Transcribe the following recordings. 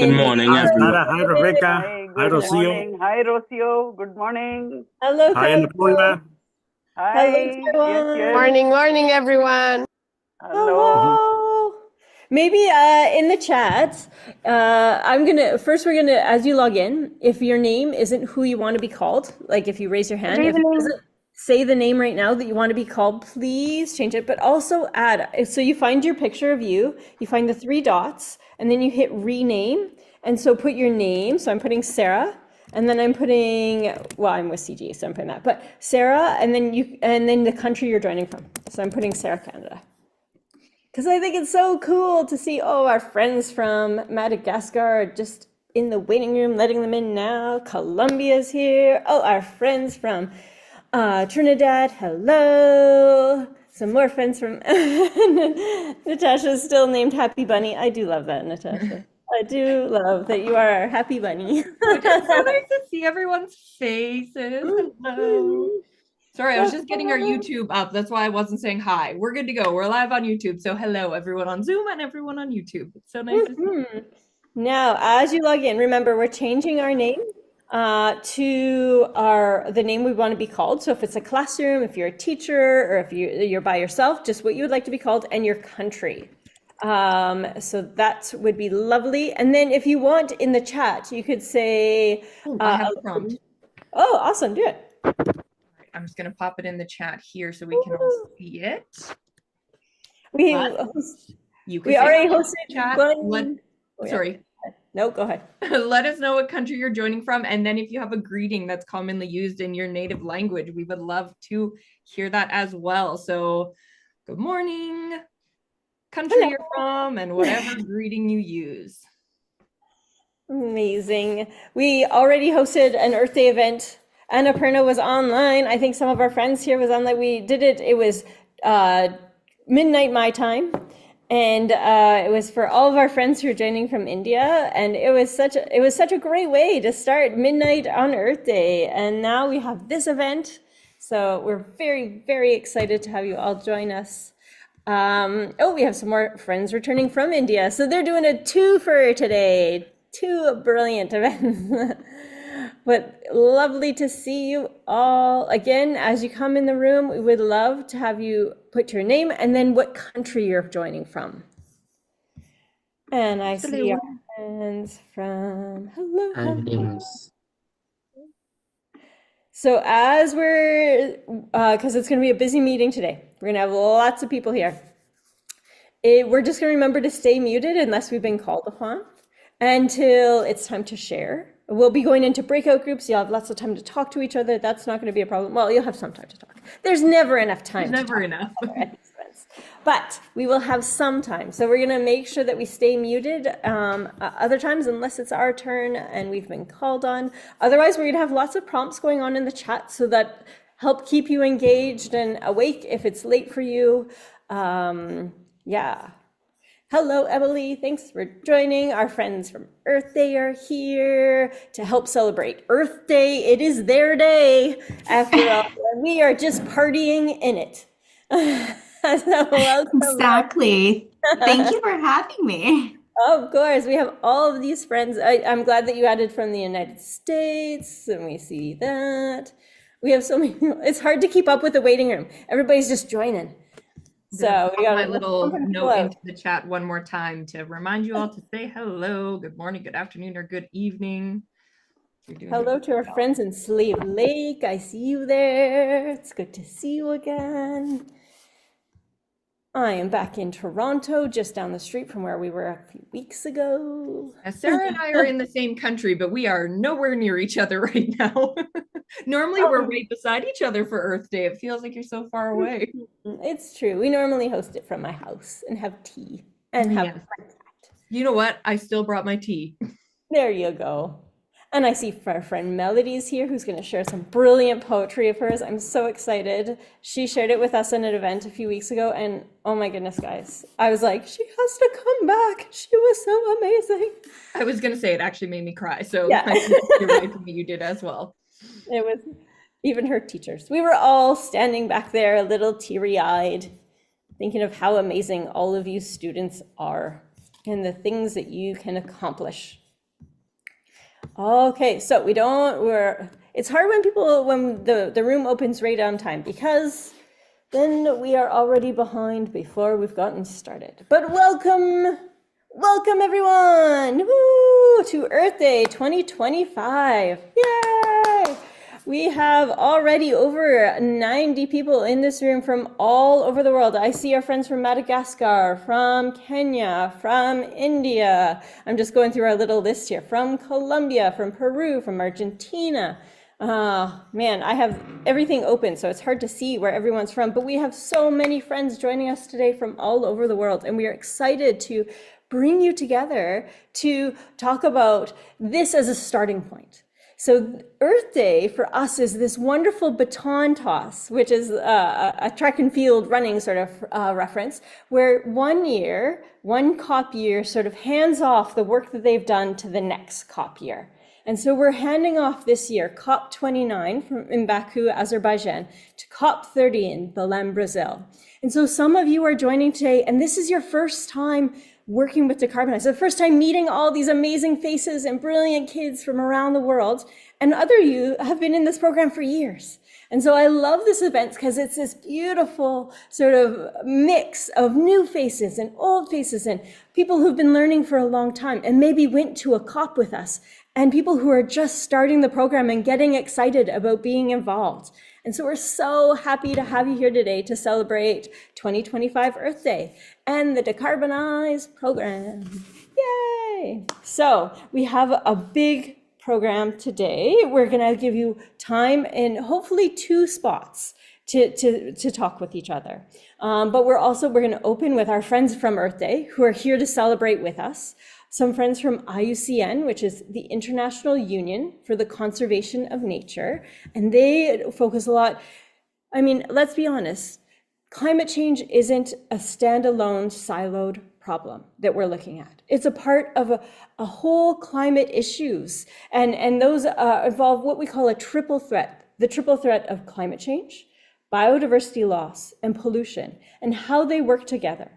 Good morning, Hi, everyone. Sarah. Hi, Rebecca. Hi, Hi, good Rocio. morning. Hi, Rocio. Good morning. Hello, Hi, Kyle. Annapurna. Hello, Hi. Yes, everyone. yes. Morning, everyone. Hello. Hello. Maybe in the chat, we're gonna, as you log in, if your name isn't who you want to be called, like if you raise your hand, if it doesn't say the name right now that you want to be called, please change it. But also add, so you find your picture of you, you find the three dots, and then you hit rename. And so put your name. So I'm putting Sarah. And then I'm putting, well, I'm with CG, so I'm putting that. But Sarah, and then the country you're joining from. So I'm putting Sarah, Canada. Because I think it's so cool to see, our friends from Madagascar are just in the waiting room, letting them in now. Colombia's here. Oh, our friends from Trinidad, hello. Some more friends from Natasha's still named Happy Bunny. I do love that, Natasha. I do love that you are our happy bunny. It's so nice to see everyone's faces. Hello. Sorry, I was just getting our YouTube up. That's why I wasn't saying hi. We're good to go. We're live on YouTube. So hello, everyone on Zoom and everyone on YouTube. It's so nice to see. Now, as you log in, remember we're changing our name to the name we want to be called. So if it's a classroom, if you're a teacher, or if you're by yourself, just what you would like to be called and your country. So that would be lovely. And then if you want in the chat, you could say, I have a prompt. Oh, awesome, do it. I'm just going to pop it in the chat here so we can all see it. We already hosted chat. Sorry. No, go ahead. Let us know what country you're joining from. And then if you have a greeting that's commonly used in your native language, we would love to hear that as well. So good morning, country you're from, and whatever greeting you use. Amazing. We already hosted an Earth Day event. Annapurna was online. I think some of our friends here was online. We did it. It was midnight my time. And it was for all of our friends who are joining from India. And it was such a great way to start midnight on Earth Day. And now we have this event. So we're very, very excited to have you all join us. We have some more friends returning from India. So they're doing a twofer today. Two brilliant events. But lovely to see you all. Again, as you come in the room, we would love to have you put your name and then what country you're joining from. And I see our friends from, hello. So as because it's going to be a busy meeting today, we're going to have lots of people here. We're just going to remember to stay muted unless we've been called upon until it's time to share. We'll be going into breakout groups. You'll have lots of time to talk to each other. That's not going to be a problem. Well, you'll have some time to talk. There's never enough time. There's never enough. But we will have some time. So we're going to make sure that we stay muted other times unless it's our turn and we've been called on. Otherwise, we're going to have lots of prompts going on in the chat so that help keep you engaged and awake if it's late for you. Yeah. Hello, Emily. Thanks for joining. Our friends from Earth Day are here to help celebrate Earth Day. It is their day. After all, we are just partying in it. So welcome. Exactly. Thank you for having me. Of course, we have all of these friends. I'm glad that you added from the United States, and we see that. We have so many. It's hard to keep up with the waiting room. Everybody's just joining. So we got my little note into the chat one more time to remind you all to say hello, good morning, good afternoon, or good evening. Hello to our friends in Slave Lake. I see you there. It's good to see you again. I am back in Toronto, just down the street from where we were a few weeks ago. Sarah and I are in the same country, but we are nowhere near each other right now. Normally we're right beside each other for Earth Day. It feels like you're so far away. It's true. We normally host it from my house and have tea and have. You know what? I still brought my tea. There you go. And I see our friend Melody's here, who's going to share some brilliant poetry of hers. I'm so excited. She shared it with us in an event a few weeks ago, and oh my goodness, guys. I was like, she has to come back. She was so amazing. I was going to say it actually made me cry, so yeah. You're right to me, you did as well. It was even her teachers. We were all standing back there, a little teary-eyed, thinking of how amazing all of you students are and the things that you can accomplish Okay, so it's hard when the room opens right on time because then we are already behind before we've gotten started. But welcome everyone, woo, to Earth Day 2025. Yay! We have already over 90 people in this room from all over the world. I see our friends from Madagascar, from Kenya, from India. I'm just going through our little list here. From Colombia, from Peru, from Argentina. Man, I have everything open, so it's hard to see where everyone's from. But we have so many friends joining us today from all over the world, and we are excited to bring you together to talk about this as a starting point. So Earth Day for us is this wonderful baton toss, which is a track and field running sort of reference, where one COP year sort of hands off the work that they've done to the next COP year. And so we're handing off this year COP29 in Baku, Azerbaijan, to COP30 in Belém, Brazil. And so some of you are joining today, and this is your first time working with Decarbonize, the first time meeting all these amazing faces and brilliant kids from around the world, and other you have been in this program for years. And so I love this event because it's this beautiful sort of mix of new faces and old faces and people who've been learning for a long time and maybe went to a COP with us, and people who are just starting the program and getting excited about being involved. And so we're so happy to have you here today to celebrate 2025 Earth Day and the Decarbonize program. Yay! So we have a big program today. We're gonna give you time in hopefully 2 spots to talk with each other. But we're gonna open with our friends from Earth Day who are here to celebrate with us. Some friends from IUCN, which is the International Union for the Conservation of Nature, and they focus a lot. I mean, let's be honest, climate change isn't a standalone siloed problem that we're looking at. It's a part of a whole climate issues, and those involve what we call a triple threat, the triple threat of climate change, biodiversity loss, and pollution, and how they work together.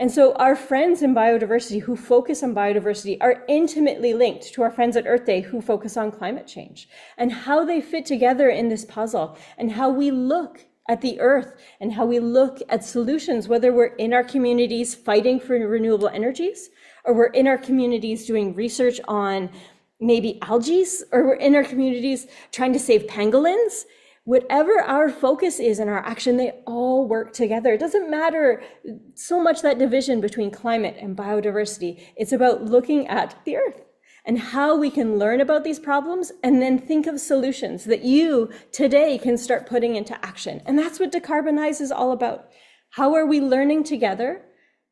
And so our friends in biodiversity who focus on biodiversity are intimately linked to our friends at Earth Day who focus on climate change, and how they fit together in this puzzle, and how we look at the earth and how we look at solutions, whether we're in our communities fighting for renewable energies, or we're in our communities doing research on maybe algae, or we're in our communities trying to save pangolins. Whatever our focus is in our action, they all work together. It doesn't matter so much that division between climate and biodiversity. It's about looking at the earth and how we can learn about these problems and then think of solutions that you today can start putting into action. And that's what Decarbonize is all about. How are we learning together,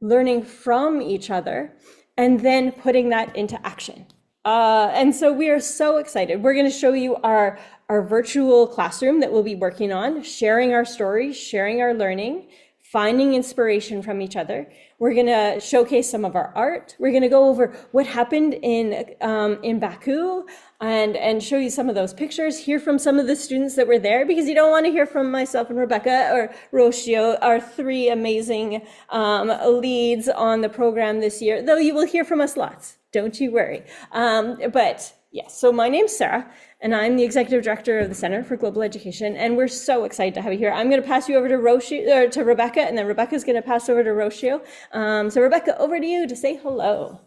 learning from each other, and then putting that into action? And so we are so excited. We're going to show you our virtual classroom that we'll be working on, sharing our stories, sharing our learning, finding inspiration from each other. We're going to showcase some of our art. We're going to go over what happened in Baku and show you some of those pictures, hear from some of the students that were there, because you don't want to hear from myself and Rebecca or Rocio, our 3 amazing leads on the program this year, though you will hear from us lots. Don't you worry. But yes, so my name's Sarah, and I'm the Executive Director of the Center for Global Education, and we're so excited to have you here. I'm going to pass you over to Rebecca, and then Rebecca's going to pass over to Rocio. So Rebecca, over to you to say hello.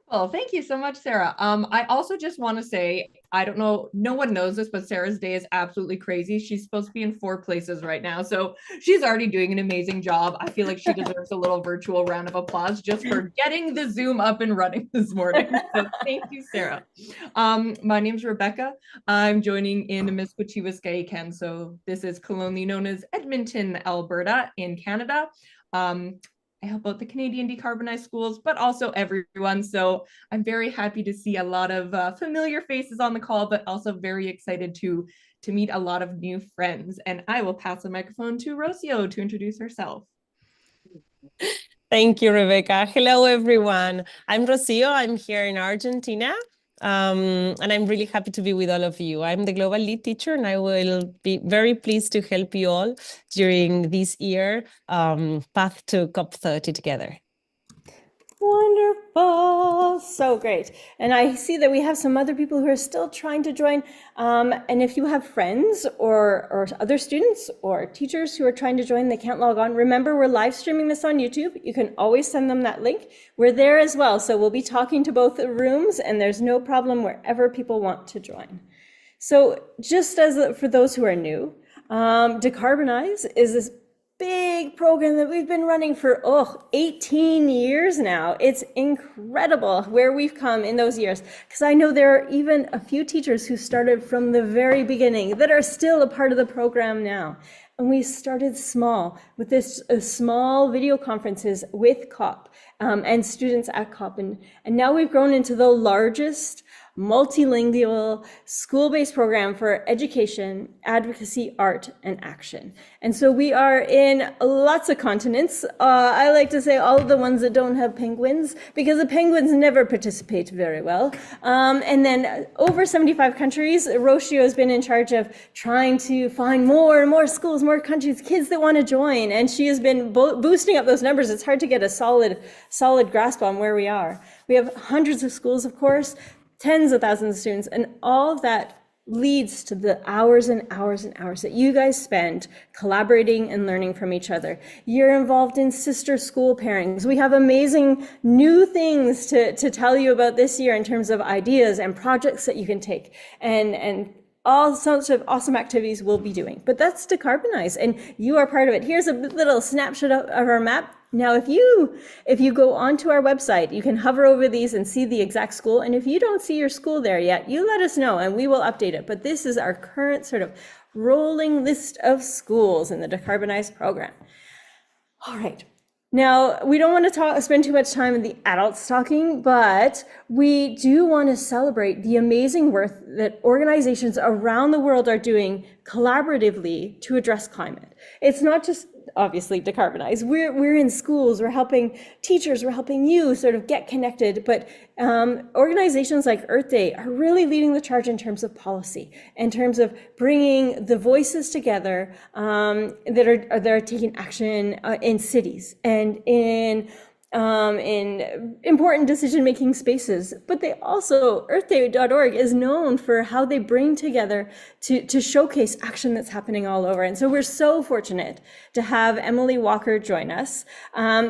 Well, thank you so much, Sarah. I also just want to say, I don't know, no one knows this, but Sarah's day is absolutely crazy. She's supposed to be in 4 places right now, so she's already doing an amazing job. I feel like she deserves a little virtual round of applause just for getting the Zoom up and running this morning. So thank you, Sarah. My name's Rebecca. I'm joining in Amiskwaciwâskahikan, so this is colonially known as Edmonton, Alberta in Canada. I help out the Canadian Decarbonized Schools, but also everyone. So I'm very happy to see a lot of familiar faces on the call, but also very excited to meet a lot of new friends. And I will pass the microphone to Rocio to introduce herself. Thank you, Rebecca. Hello, everyone. I'm Rocio. I'm here in Argentina. And I'm really happy to be with all of you. I'm the global lead teacher, and I will be very pleased to help you all during this year path to COP30 together. Wonderful. So great. And I see that we have some other people who are still trying to join. And if you have friends or other students or teachers who are trying to join, they can't log on. Remember, we're live streaming this on YouTube. You can always send them that link. We're there as well. So we'll be talking to both rooms, and there's no problem wherever people want to join. So just as for those who are new, Decarbonize is this big program that we've been running for 18 years now. It's incredible where we've come in those years, because I know there are even a few teachers who started from the very beginning that are still a part of the program now. And we started small with this small video conferences with COP and students at COP. And now we've grown into the largest multilingual school-based program for education, advocacy, art, and action. And so we are in lots of continents. I like to say all of the ones that don't have penguins, because the penguins never participate very well. And then over 75 countries. Roshio has been in charge of trying to find more and more schools, more countries, kids that want to join. And she has been boosting up those numbers. It's hard to get a solid grasp on where we are. We have hundreds of schools, of course, tens of thousands of students, and all of that leads to the hours and hours and hours that you guys spend collaborating and learning from each other. You're involved in sister school pairings. We have amazing new things to tell you about this year in terms of ideas and projects that you can take, and all sorts of awesome activities we'll be doing. But that's Decarbonize, and you are part of it. Here's a little snapshot of our map. Now, if you go onto our website, you can hover over these and see the exact school. And if you don't see your school there yet, you let us know and we will update it. But this is our current sort of rolling list of schools in the Decarbonize program. All right. Now, we don't want to spend too much time in the adults talking, but we do want to celebrate the amazing work that organizations around the world are doing collaboratively to address climate. It's not just obviously Decarbonize. We're in schools, we're helping teachers, we're helping you sort of get connected, but organizations like Earth Day are really leading the charge in terms of policy, in terms of bringing the voices together that are taking action in cities and in important decision-making spaces. But they also, earthday.org is known for how they bring together to showcase action that's happening all over. And so we're so fortunate to have Emily Walker join us.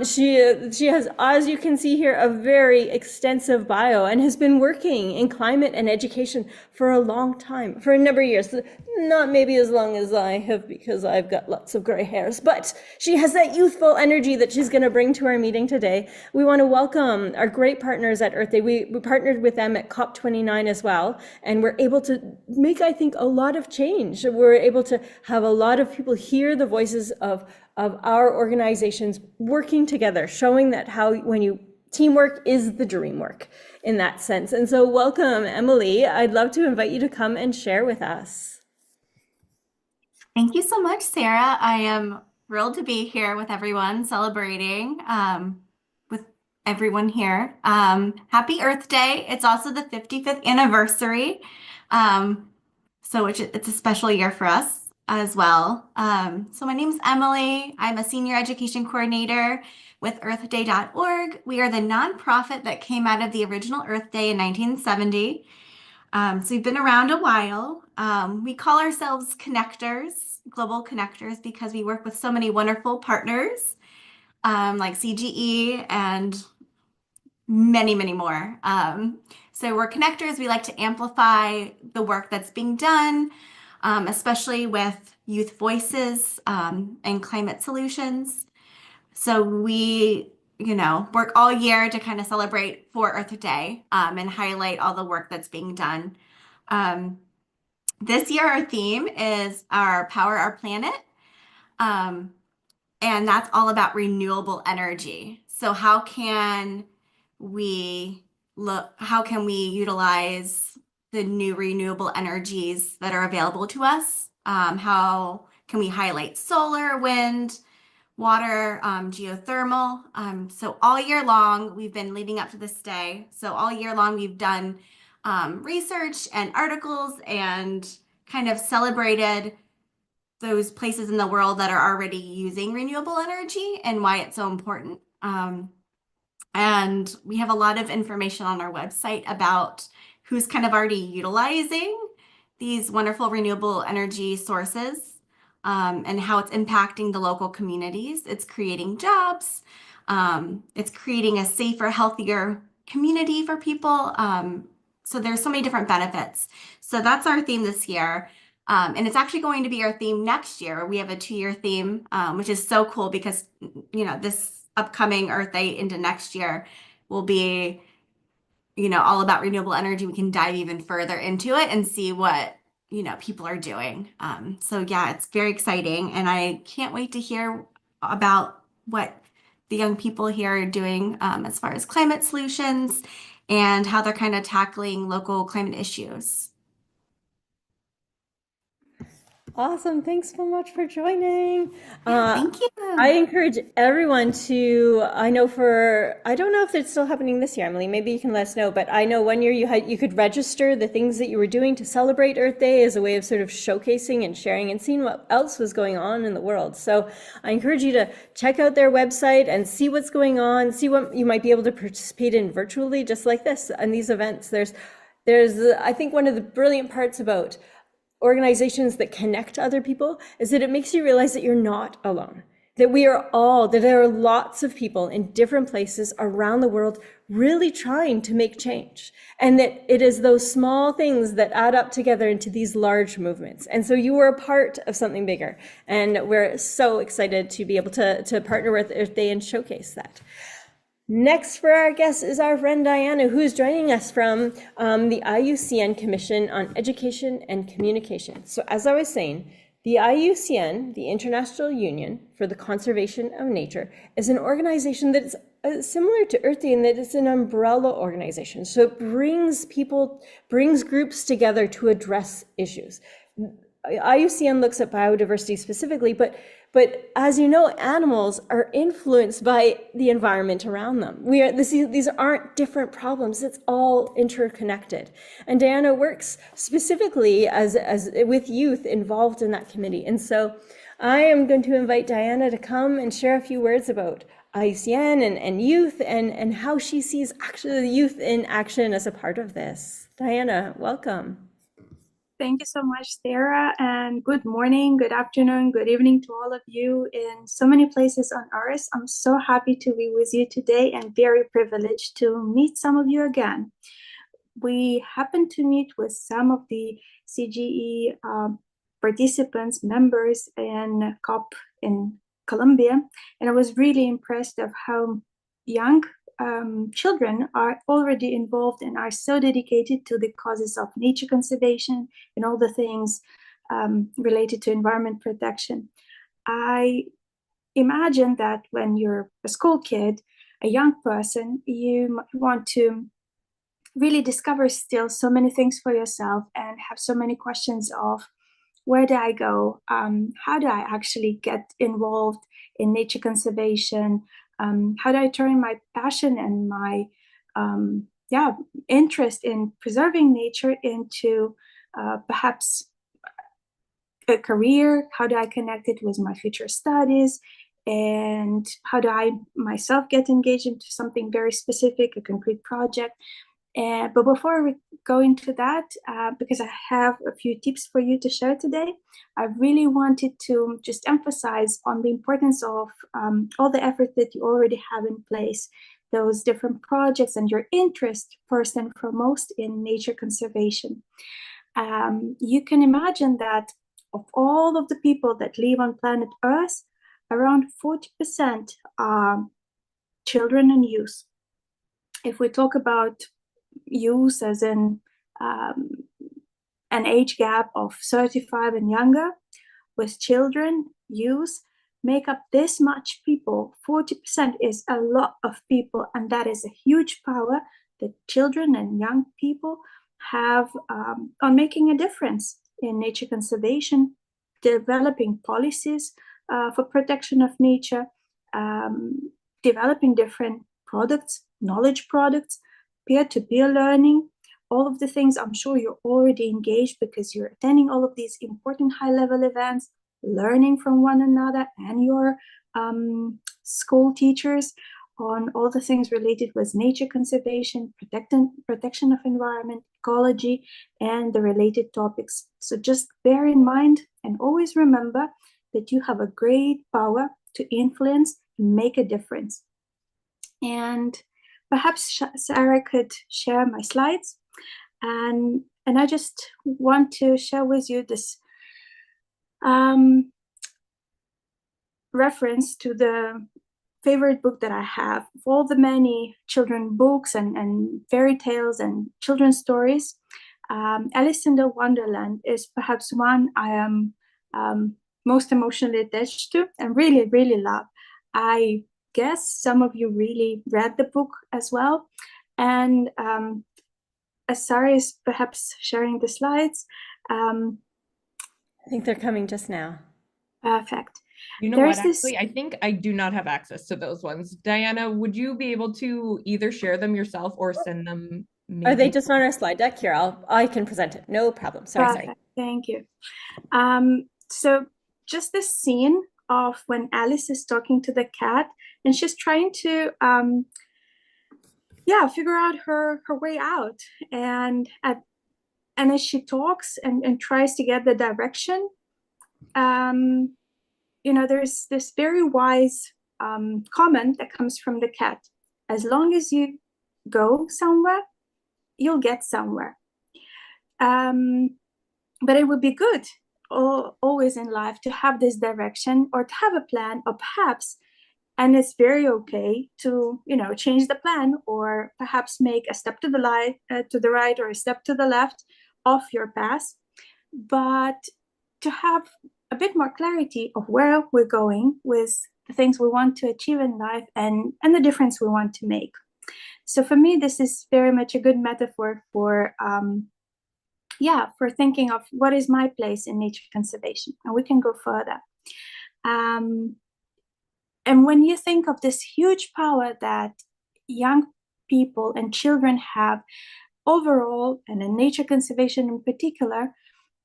She has, as you can see here, a very extensive bio and has been working in climate and education for a long time, for a number of years. Not maybe as long as I have, because I've got lots of gray hairs, but she has that youthful energy that she's going to bring to our meeting today. We want to welcome our great partners at Earth Day. We partnered with them at COP29 as well, and we're able to make, I think, a lot of change. We're able to have a lot of people hear the voices of our organizations working together, showing that teamwork is the dream work in that sense. And so welcome, Emily. I'd love to invite you to come and share with us. Thank you so much, Sarah. I am thrilled to be here with everyone, celebrating with everyone here. Happy Earth Day. It's also the 55th anniversary. So it's a special year for us as well. So my name is Emily. I'm a senior education coordinator with earthday.org. We are the nonprofit that came out of the original Earth Day in 1970. So we've been around a while. We call ourselves connectors, global connectors, because we work with so many wonderful partners like CGE and many, many more. So we're connectors. We like to amplify the work that's being done, especially with youth voices and climate solutions. So we work all year to kind of celebrate for Earth Day and highlight all the work that's being done. This year, our theme is our Power Our Planet. And that's all about renewable energy. So how can we utilize the new renewable energies that are available to us? How can we highlight solar, wind, water, geothermal? So all year long, we've been leading up to this day. So all year long, we've done research and articles and kind of celebrated those places in the world that are already using renewable energy and why it's so important. And we have a lot of information on our website about who's kind of already utilizing these wonderful renewable energy sources, and how it's impacting the local communities. It's creating jobs. It's creating a safer, healthier community for people. So there's so many different benefits. So that's our theme this year. And it's actually going to be our theme next year. We have a 2-year theme, which is so cool because, this upcoming Earth Day into next year will be, all about renewable energy. We can dive even further into it and see what, people are doing. So yeah, it's very exciting. And I can't wait to hear about what the young people here are doing as far as climate solutions and how they're kind of tackling local climate issues. Awesome. Thanks so much for joining. Yeah, thank you. I encourage everyone to, I don't know if it's still happening this year, Emily, maybe you can let us know, but I know one year you could register the things that you were doing to celebrate Earth Day as a way of sort of showcasing and sharing and seeing what else was going on in the world. So I encourage you to check out their website and see what's going on, see what you might be able to participate in virtually, just like this, and these events. There's, I think one of the brilliant parts about organizations that connect other people is that it makes you realize that you're not alone, that that there are lots of people in different places around the world really trying to make change, and that it is those small things that add up together into these large movements. And so you are a part of something bigger, and we're so excited to be able to partner with Earth Day and showcase that. Next for our guest is our friend Diana, who is joining us from the IUCN Commission on Education and Communication. So as I was saying, the IUCN, the International Union for the Conservation of Nature, is an organization that is similar to Earth Day in that it's an umbrella organization. So it brings groups together to address issues. IUCN looks at biodiversity specifically, but as you know, animals are influenced by the environment around them. These aren't different problems. It's all interconnected. And Diana works specifically as with youth involved in that committee. And so I am going to invite Diana to come and share a few words about IUCN and youth and how she sees actually the youth in action as a part of this. Diana, welcome. Thank you so much, Sarah, and good morning, good afternoon, good evening to all of you in so many places on Earth. I'm so happy to be with you today and very privileged to meet some of you again. We happened to meet with some of the CGE participants, members in COP in Colombia, and I was really impressed of how young children are already involved and are so dedicated to the causes of nature conservation and all the things related to environment protection. I imagine that when you're a school kid, a young person, you might want to really discover still so many things for yourself and have so many questions of where do I go? How do I actually get involved in nature conservation? How do I turn my passion and my interest in preserving nature into perhaps a career? How do I connect it with my future studies? And how do I myself get engaged into something very specific, a concrete project? But before we go into that, because I have a few tips for you to share today, I really wanted to just emphasize on the importance of all the effort that you already have in place, those different projects and your interest first and foremost in nature conservation. You can imagine that of all of the people that live on planet Earth, around 40% are children and youth. If we talk about youth as in an age gap of 35 and younger, with children, youth make up this much people. 40% is a lot of people, and that is a huge power that children and young people have on making a difference in nature conservation, developing policies for protection of nature, developing different products, knowledge products, peer-to-peer learning, all of the things. I'm sure you're already engaged because you're attending all of these important high-level events, learning from one another and your school teachers. on all the things related with nature conservation, protection of environment, ecology, and the related topics. So just bear in mind and always remember that you have a great power to influence and make a difference. And perhaps Sarah could share my slides. And I just want to share with you this reference to the favorite book that I have of all the many children books and fairy tales and children's stories. Alice in the Wonderland is perhaps one I am most emotionally attached to and really, really love. I guess some of you really read the book as well. And as Sarah is perhaps sharing the slides. I think they're coming just now. Perfect. You know what, actually, I think I do not have access to those ones. Diana, would you be able to either share them yourself or send them? Are they just on our slide deck? Here, I can present it. No problem. Sorry. Thank you. So just this scene of when Alice is talking to the cat and she's trying to figure out her way out. And as she talks and tries to get the direction, there's this very wise comment that comes from the cat. As long as you go somewhere, you'll get somewhere. But it would be good always in life to have this direction or to have a plan, or perhaps, and it's very okay to, change the plan or perhaps make a step to the right or a step to the left of your path, but to have a bit more clarity of where we're going with the things we want to achieve in life and the difference we want to make. So for me, this is very much a good metaphor for thinking of what is my place in nature conservation, and we can go further. And when you think of this huge power that young people and children have overall, and in nature conservation in particular,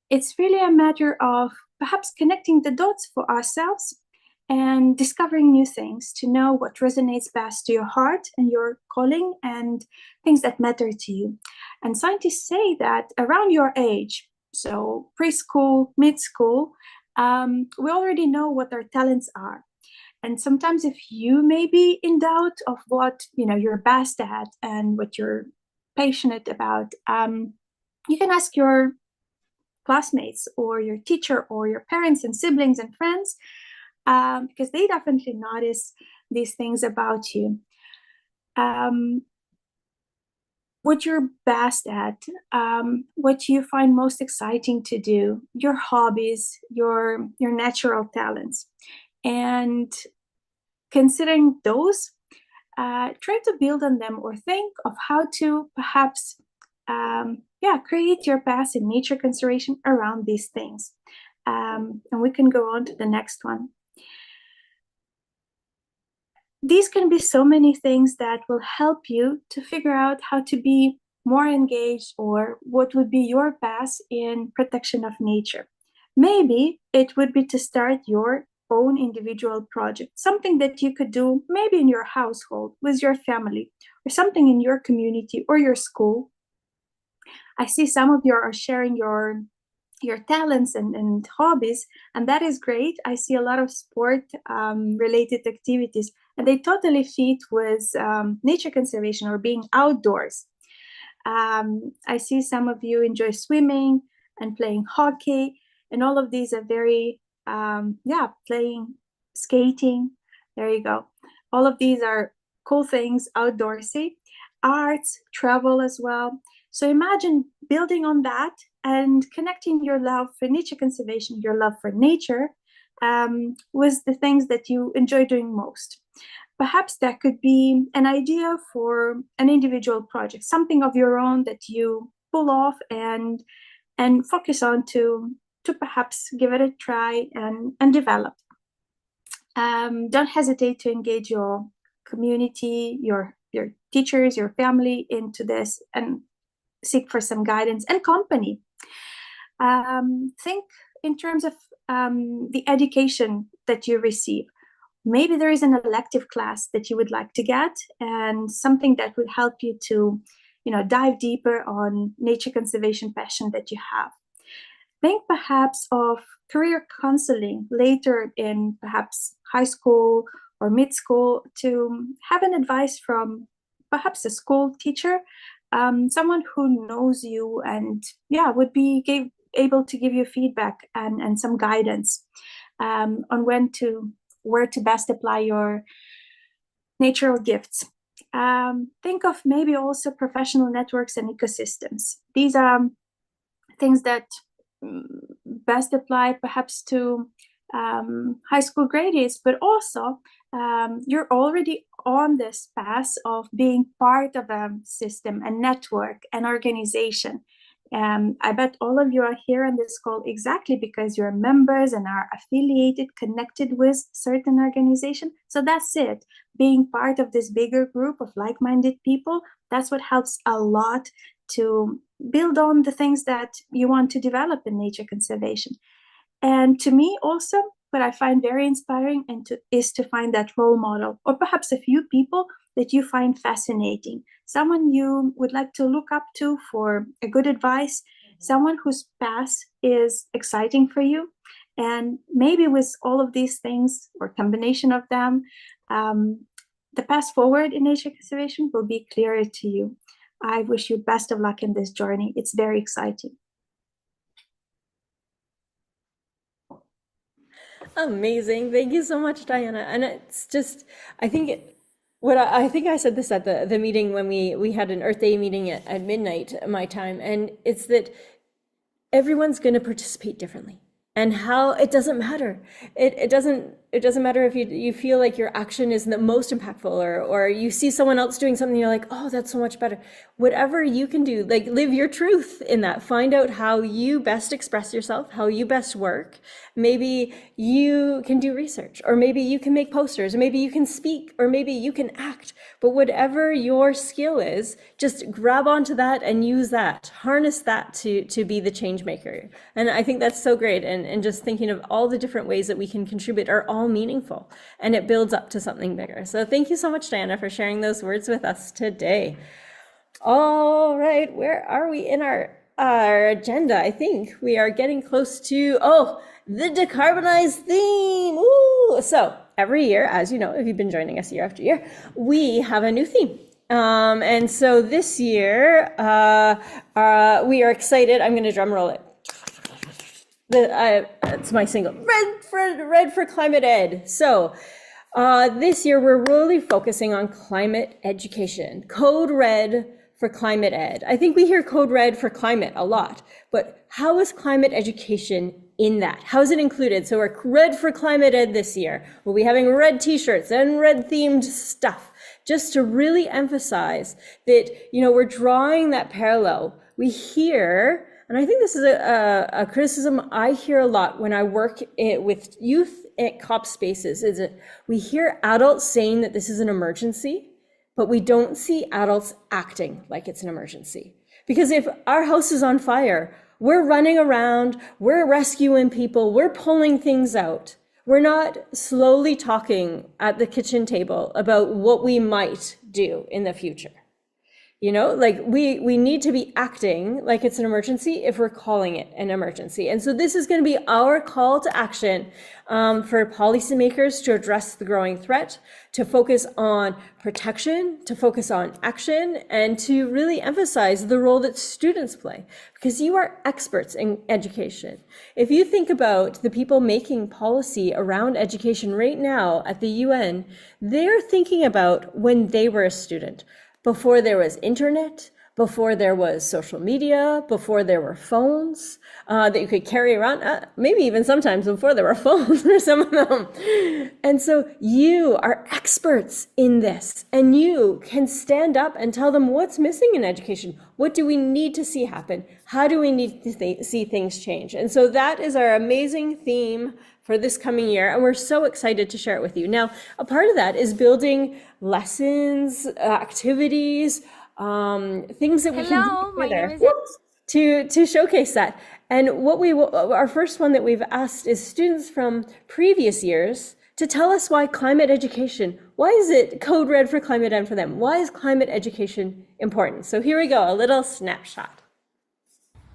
it's really a matter of perhaps connecting the dots for ourselves and discovering new things to know what resonates best to your heart and your calling and things that matter to you. And scientists say that around your age, so preschool, mid-school, we already know what our talents are. And sometimes if you may be in doubt of what you're best at and what you're passionate about, you can ask your classmates or your teacher or your parents and siblings and friends, because they definitely notice these things about you. What you're best at, what you find most exciting to do, your hobbies, your natural talents. And considering those, try to build on them or think of how to perhaps create your path in nature conservation around these things. And we can go on to the next one. These can be so many things that will help you to figure out how to be more engaged or what would be your path in protection of nature. Maybe it would be to start your own individual project, something that you could do maybe in your household with your family, or something in your community or your school. I see some of you are sharing your talents and hobbies, and that is great. I see a lot of sport related activities, and they totally fit with nature conservation or being outdoors. I see some of you enjoy swimming and playing hockey, and all of these are very playing skating. There you go. All of these are cool things outdoorsy. Arts, travel as well. So imagine building on that and connecting your love for nature conservation, your love for nature, with the things that you enjoy doing most. Perhaps that could be an idea for an individual project, something of your own that you pull off and focus on to perhaps give it a try and develop. Don't hesitate to engage your community, your teachers, your family into this, and seek for some guidance and company. Think in terms of the education that you receive. maybe there is an elective class that you would like to get, and something that would help you to, dive deeper on nature conservation passion that you have. Think perhaps of career counseling later in perhaps high school or mid-school, to have an advice from perhaps a school teacher, someone who knows you and would be able to give you feedback and some guidance on where to best apply your natural gifts. Think of maybe also professional networks and ecosystems. These are things that best apply perhaps to high school graduates, but also you're already on this path of being part of a system, a network, an organization. I bet all of you are here on this call exactly because you're members and are affiliated, connected with certain organization. So that's it. Being part of this bigger group of like-minded people, that's what helps a lot to build on the things that you want to develop in nature conservation. And to me also, what I find very inspiring is to find that role model, or perhaps a few people that you find fascinating, someone you would like to look up to for a good advice, someone whose path is exciting for you. And maybe with all of these things or combination of them, the path forward in nature conservation will be clearer to you. I wish you best of luck in this journey. It's very exciting. Amazing. Thank you so much, Diana. And it's just, I think I think I said this at the meeting when we had an Earth Day meeting at midnight my time, and it's that everyone's going to participate differently. And how it doesn't matter. It doesn't matter if you feel like your action is the most impactful, or you see someone else doing something, you're like, oh, that's so much better. Whatever you can do, like live your truth in that. Find out how you best express yourself, how you best work. Maybe you can do research, or maybe you can make posters, or maybe you can speak, or maybe you can act. But whatever your skill is, just grab onto that and use that, harness that to be the change maker. And I think that's so great. And just thinking of all the different ways that we can contribute are all meaningful, and it builds up to something bigger. So thank you so much, Diana, for sharing those words with us today. All right, where are we in our agenda? I think we are getting close to, the decarbonized theme. Ooh. So every year, as you know, if you've been joining us year after year, we have a new theme. And so this year, we are excited. I'm going to drum roll it. It's my single, red for climate ed. So this year we're really focusing on climate education. Code red for climate ed. I think we hear code red for climate a lot, but how is climate education in that? How is it included? So we're red for climate ed this year. We'll be having red t-shirts and red themed stuff, just to really emphasize that, we're drawing that parallel. We hear, and I think this is a criticism I hear a lot when I work with youth at COP spaces, is that we hear adults saying that this is an emergency, but we don't see adults acting like it's an emergency. Because if our house is on fire, we're running around, we're rescuing people, we're pulling things out. We're not slowly talking at the kitchen table about what we might do in the future. Like we need to be acting like it's an emergency if we're calling it an emergency. And so this is going to be our call to action for policymakers to address the growing threat, to focus on protection, to focus on action, and to really emphasize the role that students play, because you are experts in education. If you think about the people making policy around education right now at the UN, they're thinking about when they were a student, before there was internet, before there was social media, before there were phones that you could carry around, maybe even sometimes before there were phones for some of them. And so you are experts in this, and you can stand up and tell them what's missing in education. What do we need to see happen? How do we need to see things change? And so that is our amazing theme for this coming year, and we're so excited to share it with you. Now, a part of that is building lessons, activities, things that we can do together to showcase that. And our first one that we've asked is students from previous years to tell us why climate education, why is it code red for climate and for them? Why is climate education important? So here we go, a little snapshot.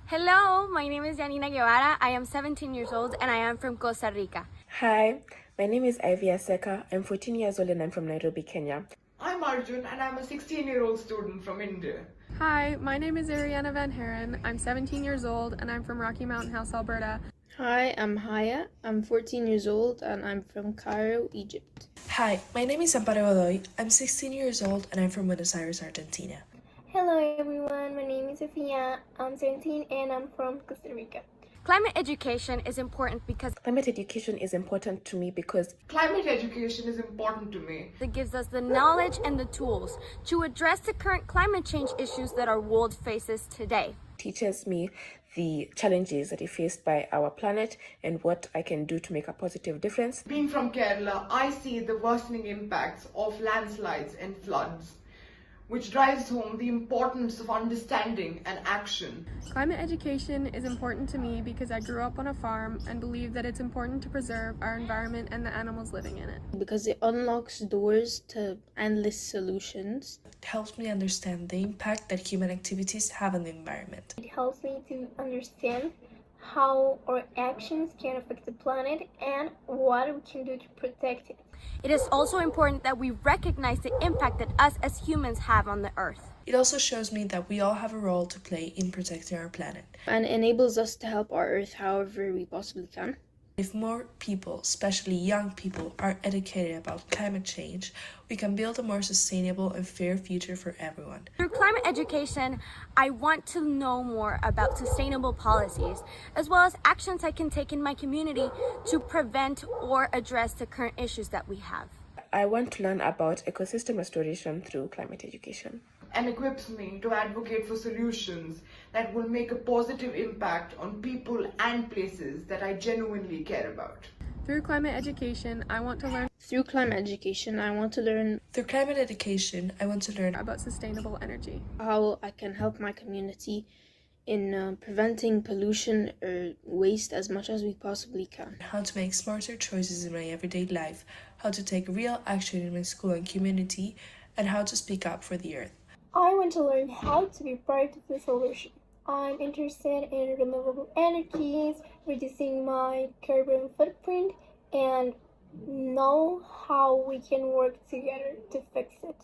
Hello, my name is Janina Guevara. I am 17 years old and I am from Costa Rica. Hi, my name is Ivy Aseka. I'm 14 years old and I'm from Nairobi, Kenya. I'm Arjun and I'm a 16-year-old student from India. Hi, my name is Ariana Van Haren. I'm 17 years old and I'm from Rocky Mountain House, Alberta. Hi, I'm Haya. I'm 14 years old and I'm from Cairo, Egypt. Hi, my name is Amparo Godoy. I'm 16 years old and I'm from Buenos Aires, Argentina. Hello everyone, my name is Sofia. I'm 17 and I'm from Costa Rica. Climate education is important because Climate education is important to me because Climate education is important to me. it gives us the knowledge and the tools to address the current climate change issues that our world faces today. it teaches me the challenges that are faced by our planet and what I can do to make a positive difference. Being from Kerala, I see the worsening impacts of landslides and floods, which drives home the importance of understanding and action. Climate education is important to me because I grew up on a farm and believe that it's important to preserve our environment and the animals living in it. Because it unlocks doors to endless solutions. It helps me understand the impact that human activities have on the environment. It helps me to understand how our actions can affect the planet and what we can do to protect it. It is also important that we recognize the impact that us as humans have on the earth. It also shows me that we all have a role to play in protecting our planet. And enables us to help our earth however we possibly can. If more people, especially young people, are educated about climate change, we can build a more sustainable and fair future for everyone. Through climate education, I want to know more about sustainable policies, as well as actions I can take in my community to prevent or address the current issues that we have. I want to learn about ecosystem restoration through climate education. And equips me to advocate for solutions that will make a positive impact on people and places that I genuinely care about. Through climate education, I want to learn Through climate education, I want to learn Through climate education, I want to learn about sustainable energy. how I can help my community in preventing pollution or waste as much as we possibly can. how to make smarter choices in my everyday life, how to take real action in my school and community, and how to speak up for the earth. I want to learn how to be part of the solution. I'm interested in renewable energies, reducing my carbon footprint, and know how we can work together to fix it.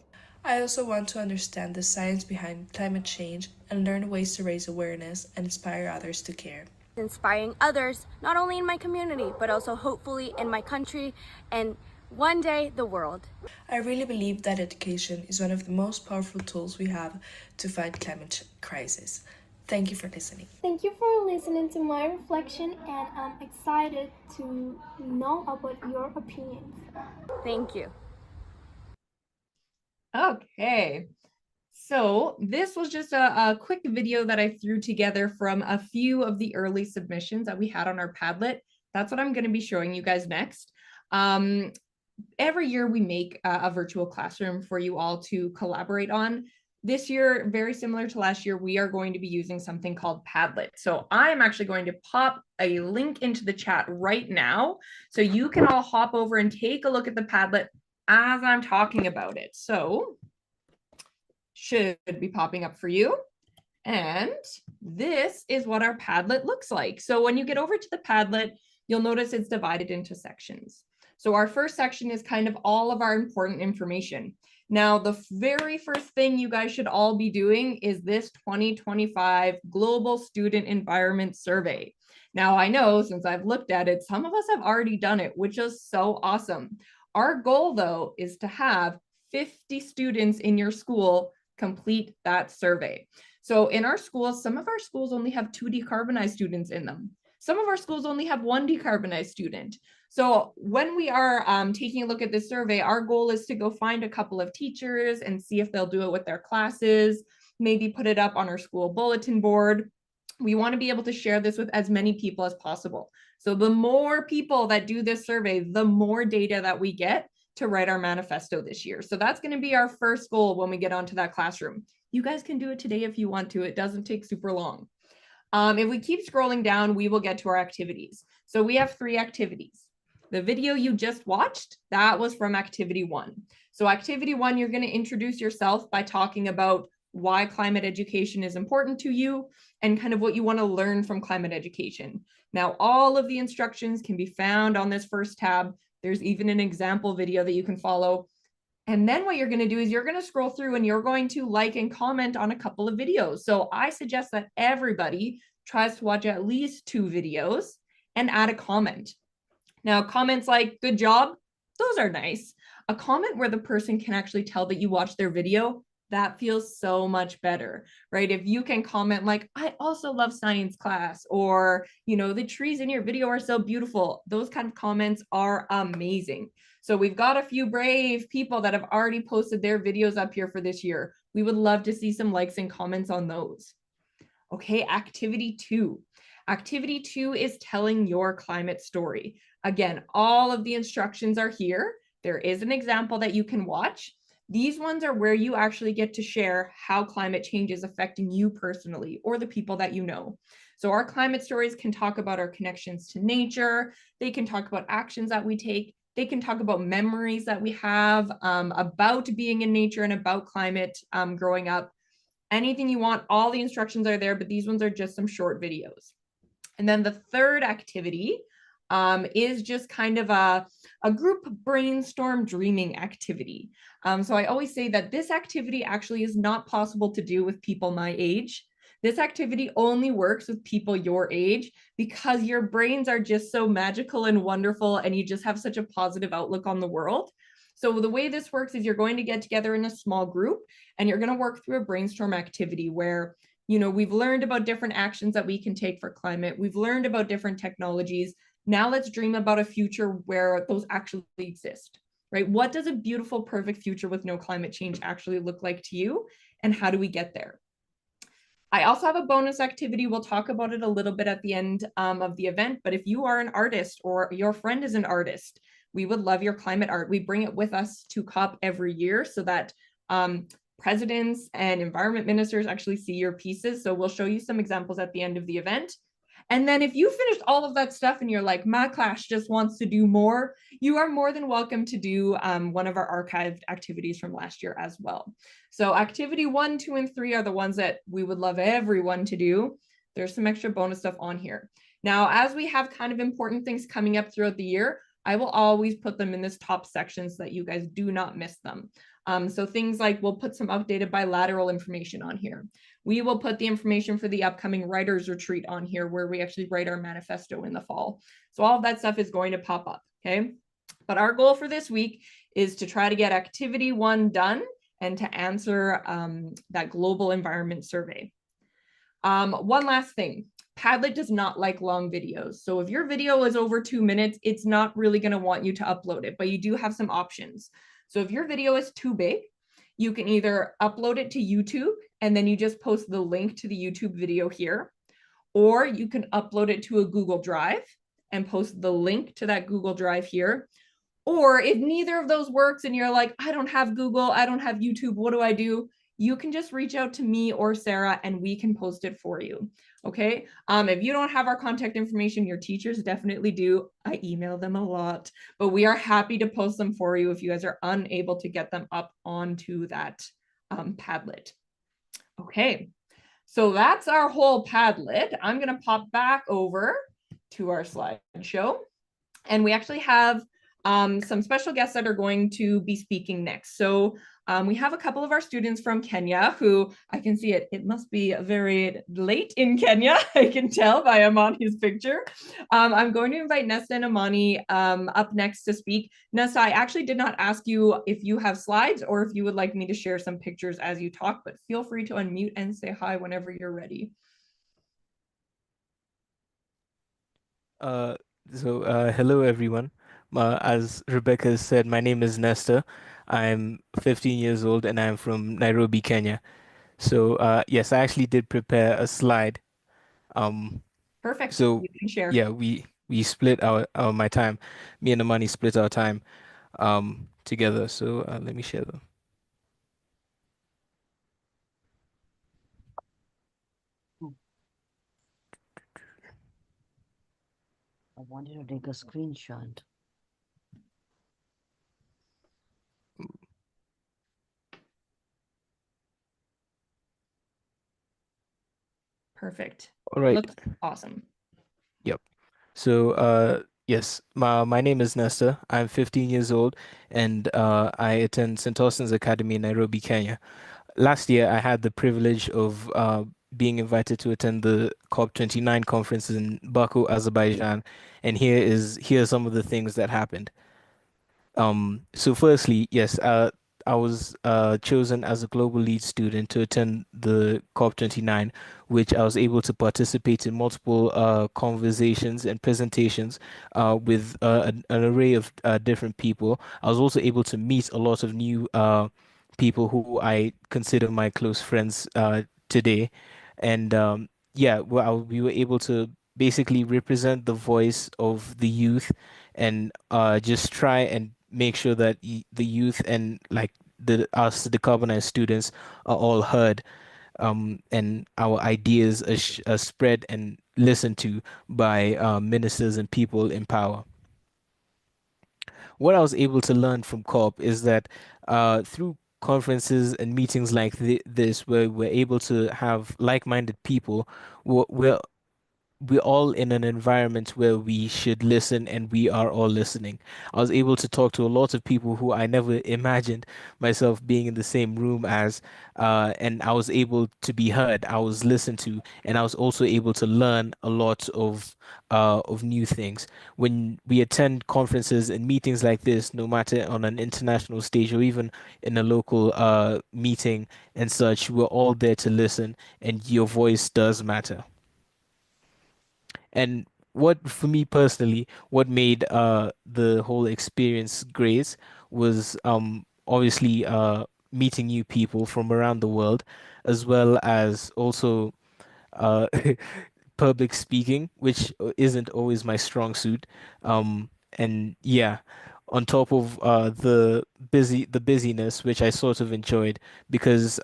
I also want to understand the science behind climate change and learn ways to raise awareness and inspire others to care. Inspiring others, not only in my community, but also hopefully in my country and one day the world. I really believe that education is one of the most powerful tools we have to fight climate crisis. Thank you for listening. Thank you for listening to my reflection, and I'm excited to know about your opinions. Thank you. Okay. So this was just a quick video that I threw together from a few of the early submissions that we had on our Padlet. That's what I'm going to be showing you guys next. Every year we make a virtual classroom for you all to collaborate on. This year, very similar to last year, we are going to be using something called Padlet. So I'm actually going to pop a link into the chat right now, so you can all hop over and take a look at the Padlet as I'm talking about it. So should be popping up for you. And this is what our Padlet looks like. So when you get over to the Padlet, you'll notice it's divided into sections. So our first section is kind of all of our important information. Now, the very first thing you guys should all be doing is this 2025 Global Student Environment Survey. Now, I know since I've looked at it, some of us have already done it, which is so awesome. Our goal, though, is to have 50 students in your school complete that survey. So in our schools, some of our schools only have 2 decarbonized students in them. Some of our schools only have 1 decarbonized student. So when we are taking a look at this survey, our goal is to go find a couple of teachers and see if they'll do it with their classes, maybe put it up on our school bulletin board. We want to be able to share this with as many people as possible. So the more people that do this survey, the more data that we get to write our manifesto this year. So that's going to be our first goal when we get onto that classroom. You guys can do it today if you want to. It doesn't take super long. If we keep scrolling down, we will get to our activities. So we have 3 activities. The video you just watched, that was from activity 1. So activity 1, you're going to introduce yourself by talking about why climate education is important to you and kind of what you want to learn from climate education. Now, all of the instructions can be found on this first tab. There's even an example video that you can follow. And then what you're going to do is you're going to scroll through and you're going to like and comment on a couple of videos. So I suggest that everybody tries to watch at least 2 videos and add a comment. Now, comments like good job, those are nice. A comment where the person can actually tell that you watched their video, that feels so much better, right? If you can comment like, I also love science class, or, you know, the trees in your video are so beautiful. Those kind of comments are amazing. So we've got a few brave people that have already posted their videos up here for this year. We would love to see some likes and comments on those. Okay, activity 2. Activity 2 is telling your climate story. Again, all of the instructions are here. There is an example that you can watch. These ones are where you actually get to share how climate change is affecting you personally or the people that you know. So our climate stories can talk about our connections to nature. They can talk about actions that we take. They can talk about memories that we have about being in nature and about climate growing up. Anything you want, all the instructions are there, but these ones are just some short videos. And then the third activity is just kind of a group brainstorm dreaming activity. So I always say that this activity actually is not possible to do with people my age. This activity only works with people your age because your brains are just so magical and wonderful and you just have such a positive outlook on the world. So the way this works is you're going to get together in a small group and you're going to work through a brainstorm activity where, you know, we've learned about different actions that we can take for climate. We've learned about different technologies. Now let's dream about a future where those actually exist, right? What does a beautiful, perfect future with no climate change actually look like to you? And how do we get there? I also have a bonus activity. We'll talk about it a little bit at the end of the event, but if you are an artist or your friend is an artist, we would love your climate art. We bring it with us to COP every year so that presidents and environment ministers actually see your pieces. So we'll show you some examples at the end of the event. And then if you finished all of that stuff and you're like, my class just wants to do more, you are more than welcome to do one of our archived activities from last year as well. So activity 1, 2, and 3 are the ones that we would love everyone to do. There's some extra bonus stuff on here. Now, as we have kind of important things coming up throughout the year, I will always put them in this top section so that you guys do not miss them. So things like we'll put some updated bilateral information on here. We will put the information for the upcoming writers retreat on here where we actually write our manifesto in the fall. So all of that stuff is going to pop up, okay? But our goal for this week is to try to get activity 1 done and to answer that global environment survey. One last thing, Padlet does not like long videos. So if your video is over 2 minutes, it's not really going to want you to upload it, but you do have some options. So if your video is too big, you can either upload it to YouTube and then you just post the link to the YouTube video here, or you can upload it to a Google Drive and post the link to that Google Drive here. Or if neither of those works and you're like, I don't have Google, I don't have YouTube, what do I do? You can just reach out to me or Sarah and we can post it for you. Okay. If you don't have our contact information, your teachers definitely do. I email them a lot, but we are happy to post them for you if you guys are unable to get them up onto that Padlet. Okay. So that's our whole Padlet. I'm going to pop back over to our slideshow. And we actually have some special guests that are going to be speaking next. So we have a couple of our students from Kenya who I can see it must be very late in Kenya. I can tell by Amani's picture. I'm going to invite Nesta and Amani up next to speak. Nesta, I actually did not ask you if you have slides or if you would like me to share some pictures as you talk, but feel free to unmute and say hi whenever you're ready. Hello everyone. As Rebecca said, my name is Nesta. I'm 15 years old and I'm from Nairobi, Kenya. So yes, I actually did prepare a slide. Perfect. So you can share. yeah, we split my time. Me and Amani split our time together. So let me share them. I wanted to take a screenshot. Perfect. All right. Looks awesome. Yep. So, yes, my name is Nesta. I'm 15 years old, and I attend St. Austen's Academy in Nairobi, Kenya. Last year, I had the privilege of being invited to attend the COP29 conference in Baku, Azerbaijan, and here are some of the things that happened. So firstly, yes, I was chosen as a global lead student to attend the COP29, which I was able to participate in multiple conversations and presentations with an array of different people. I was also able to meet a lot of new people who I consider my close friends today. And yeah, we were able to basically represent the voice of the youth and just try and make sure that the youth and like the decarbonized students are all heard, and our ideas are spread and listened to by ministers and people in power. What I was able to learn from COP is that through conferences and meetings like this, where we're able to have like-minded people, we're we're all in an environment where we should listen and we are all listening. I was able to talk to a lot of people who I never imagined myself being in the same room as, and I was able to be heard. I was listened to, and I was also able to learn a lot of new things. When we attend conferences and meetings like this, no matter on an international stage or even in a local meeting and such, we're all there to listen, and your voice does matter. And what, for me personally, what made the whole experience great was obviously meeting new people from around the world, as well as also uh public speaking, which isn't always my strong suit. And yeah, on top of the busyness, which I sort of enjoyed, because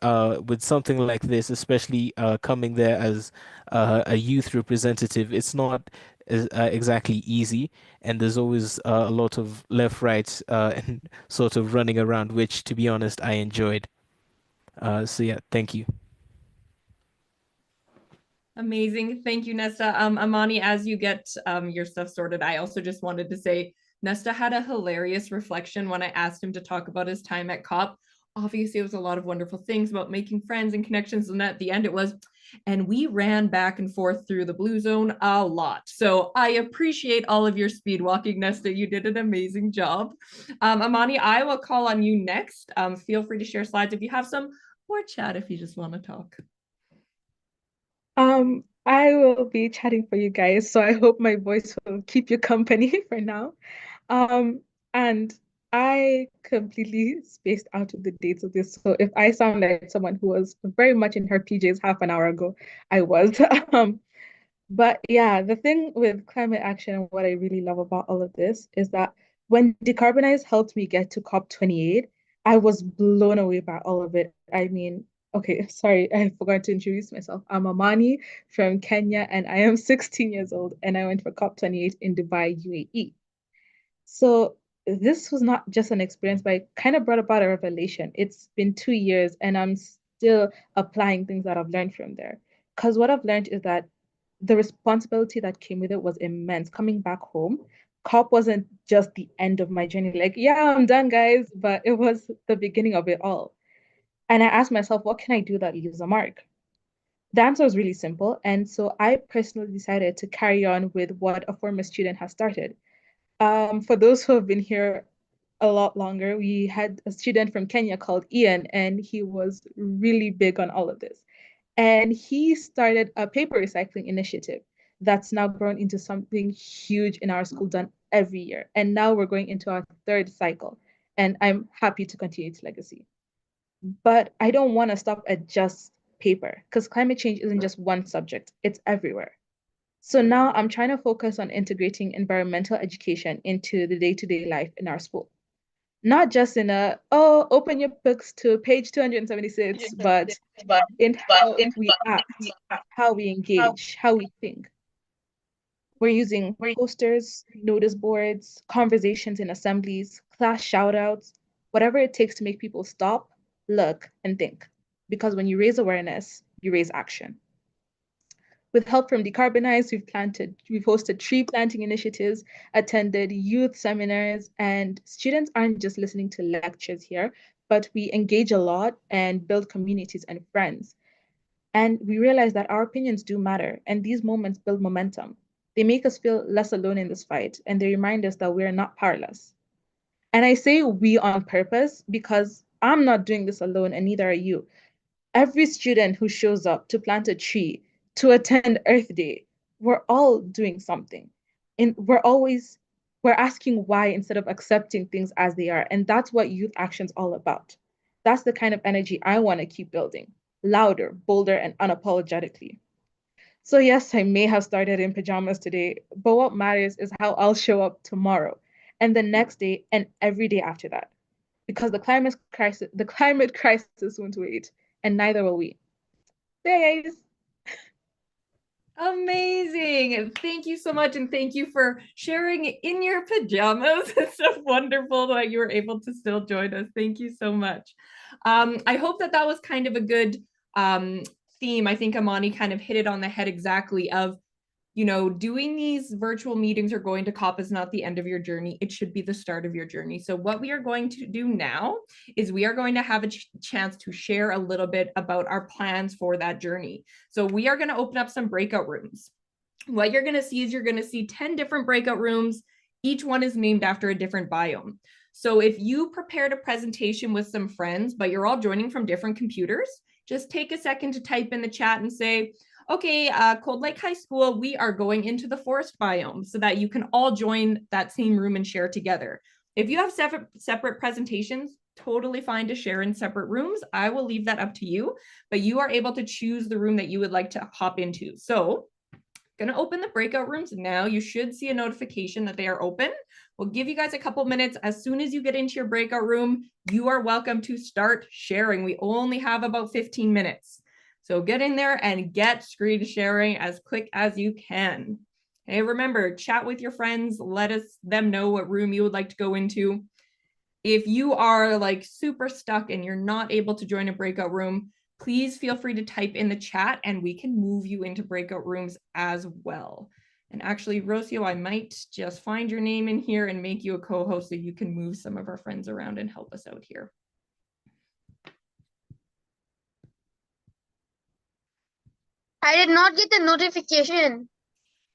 with something like this, especially coming there as a youth representative, it's not exactly easy, and there's always a lot of left, right, and sort of running around, which, to be honest, I enjoyed. So yeah, thank you. Amazing. Thank you, Nesta. Amani, as you get your stuff sorted, I also just wanted to say Nesta had a hilarious reflection when I asked him to talk about his time at COP. Obviously, it was a lot of wonderful things about making friends and connections, and at the end it was, and we ran back and forth through the blue zone a lot. So I appreciate all of your speed walking, Nesta. You did an amazing job. Amani, I will call on you next. Feel free to share slides if you have some, or chat if you just want to talk. I will be chatting for you guys, so I hope my voice will keep you company for now. Um, and I completely spaced out of the dates of this. So if I sound like someone who was very much in her PJs half an hour ago, I was. But yeah, the thing with climate action and what I really love about all of this is that when Decarbonize helped me get to COP28, I was blown away by all of it. I mean, okay, sorry, I forgot to introduce myself. I'm Amani from Kenya and I am 16 years old and I went for COP28 in Dubai, UAE. So this was not just an experience, but it kind of brought about a revelation. It's been 2 years and I'm still applying things that I've learned from there. Because what I've learned is that the responsibility that came with it was immense. Coming back home, COP wasn't just the end of my journey, like, yeah, I'm done, guys, but it was the beginning of it all. And I asked myself, what can I do that leaves a mark? The answer was really simple. And so I personally decided to carry on with what a former student has started. For those who have been here a lot longer, we had a student from Kenya called Ian, and he was really big on all of this. And he started a paper recycling initiative that's now grown into something huge in our school, done every year. And now we're going into our third cycle. And I'm happy to continue its legacy. But I don't want to stop at just paper because climate change isn't just one subject, it's everywhere. So now I'm trying to focus on integrating environmental education into the day-to-day life in our school. Not just in oh, open your books to page 276, but in how we act, how we engage, how we think. We're using posters, notice boards, conversations in assemblies, class shoutouts, whatever it takes to make people stop, look, and think. Because when you raise awareness, you raise action. With help from Decarbonize, we've hosted tree planting initiatives, attended youth seminars, and students aren't just listening to lectures here, but we engage a lot and build communities and friends. And we realize that our opinions do matter, and these moments build momentum. They make us feel less alone in this fight, and they remind us that we're not powerless. And I say we on purpose because I'm not doing this alone, and neither are you. Every student who shows up to plant a tree, to attend Earth Day, we're all doing something. And we're asking why instead of accepting things as they are. And that's what youth action's all about. That's the kind of energy I want to keep building, louder, bolder, and unapologetically. So yes, I may have started in pajamas today, but what matters is how I'll show up tomorrow and the next day and every day after that. Because the climate crisis won't wait, and neither will we. There, guys. Amazing. Thank you so much. And thank you for sharing in your pajamas. It's so wonderful that you were able to still join us. Thank you so much. I hope that was kind of a good theme. I think Amani kind of hit it on the head exactly of, doing these virtual meetings or going to COP is not the end of your journey. It should be the start of your journey. So what we are going to do now is we are going to have a chance to share a little bit about our plans for that journey. So we are going to open up some breakout rooms. What you're going to see is you're going to see 10 different breakout rooms. Each one is named after a different biome. So if you prepared a presentation with some friends, but you're all joining from different computers, just take a second to type in the chat and say, okay, Cold Lake High School, we are going into the forest biome so that you can all join that same room and share together. If you have separate presentations, totally fine to share in separate rooms. I will leave that up to you, but you are able to choose the room that you would like to hop into. So I'm going to open the breakout rooms now. You should see a notification that they are open. We'll give you guys a couple minutes. As soon as you get into your breakout room, you are welcome to start sharing. We only have about 15 minutes. So get in there and get screen sharing as quick as you can. Hey, remember, chat with your friends. Let them know what room you would like to go into. If you are like super stuck and you're not able to join a breakout room, please feel free to type in the chat and we can move you into breakout rooms as well. And actually, Rocio, I might just find your name in here and make you a co-host so you can move some of our friends around and help us out here. I did not get the notification.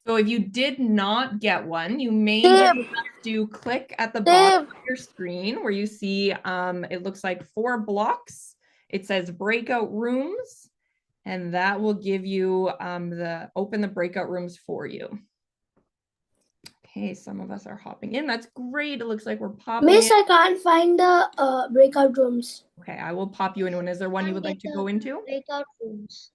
So if you did not get one, you may just have to click at the bottom of your screen where you see it looks like 4 blocks. It says breakout rooms, and that will give you open the breakout rooms for you. Okay, some of us are hopping in. That's great. It looks like we're popping Miss, in. I can't find the breakout rooms. Okay, I will pop you in one. Is there one you would like to go into? Breakout rooms.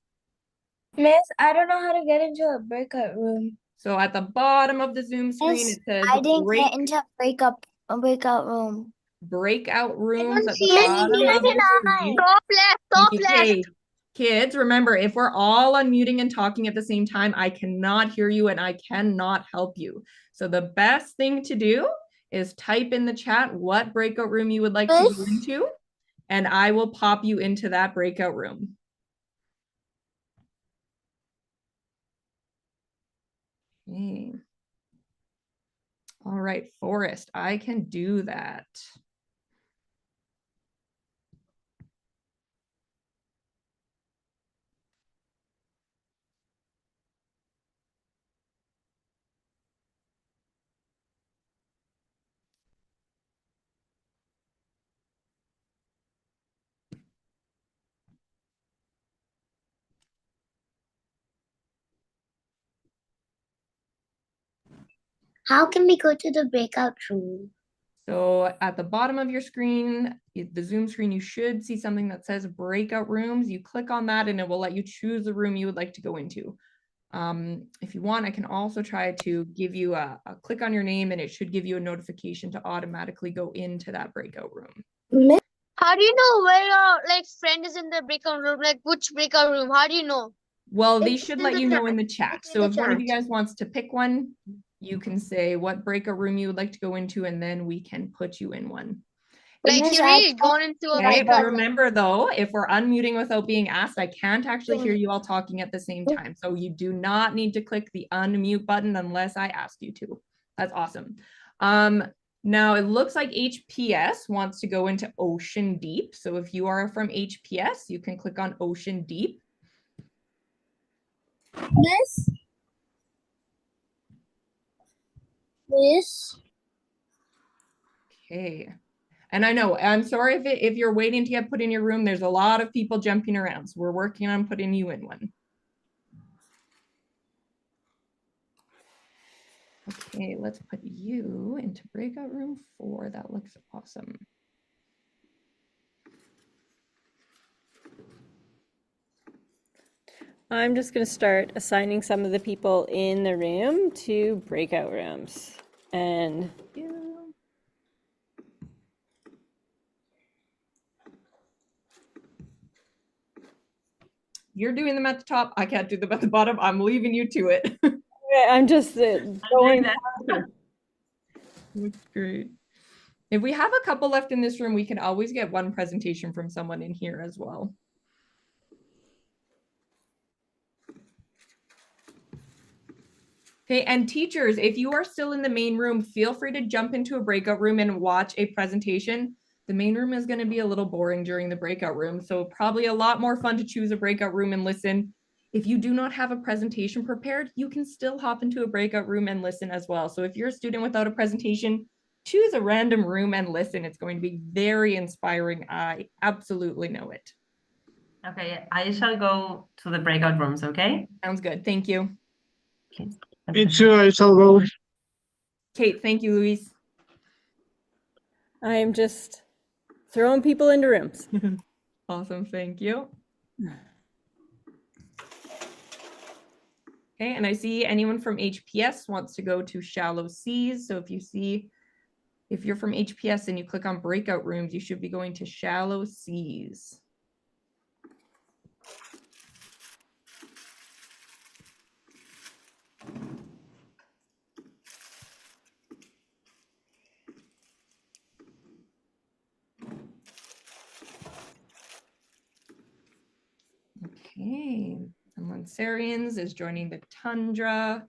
Miss, I don't know how to get into a breakout room. So at the bottom of the Zoom screen, Miss, it says I didn't get into a breakout room. Breakout I rooms don't at the see bottom of the screen. Top left, top left. Okay, kids, remember, if we're all unmuting and talking at the same time, I cannot hear you and I cannot help you. So the best thing to do is type in the chat what breakout room you would like to go into, and I will pop you into that breakout room. Okay. All right, Forrest, I can do that. How can we go to the breakout room? So at the bottom of your screen, the Zoom screen, you should see something that says breakout rooms. You click on that and it will let you choose the room you would like to go into. If you want, I can also try to give you a click on your name and it should give you a notification to automatically go into that breakout room. How do you know where your friend is in the breakout room? Like which breakout room? How do you know? Well, they should let you know in the chat. So if one of you guys wants to pick one, you can say what breakout room you would like to go into, and then we can put you in one. Like he really gone into a Okay, breakout but room. remember though, if we're unmuting without being asked, I can't actually hear you all talking at the same time. So you do not need to click the unmute button unless I ask you to. That's awesome. Now it looks like HPS wants to go into Ocean Deep. So if you are from HPS, you can click on Ocean Deep. Miss? Miss? Okay. And I know, I'm sorry if you're waiting to get put in your room, there's a lot of people jumping around. So we're working on putting you in one. Okay, let's put you into breakout room 4. That looks awesome. I'm just going to start assigning some of the people in the room to breakout rooms. And you're doing them at the top. I can't do them at the bottom. I'm leaving you to it. I'm just going. Looks great. If we have a couple left in this room, we can always get one presentation from someone in here as well. Okay, and teachers, if you are still in the main room, feel free to jump into a breakout room and watch a presentation. The main room is going to be a little boring during the breakout room, so probably a lot more fun to choose a breakout room and listen. If you do not have a presentation prepared, you can still hop into a breakout room and listen as well. So if you're a student without a presentation, choose a random room and listen. It's going to be very inspiring. I absolutely know it. Okay, I shall go to the breakout rooms, okay? Sounds good. Thank you. Okay. Me too, I shall go. Kate, thank you, Louise. I'm just throwing people into rooms. Awesome, thank you. Okay, and I see anyone from HPS wants to go to shallow seas. So if you're from HPS and you click on breakout rooms, you should be going to shallow seas. Okay, and Lansarians is joining the tundra.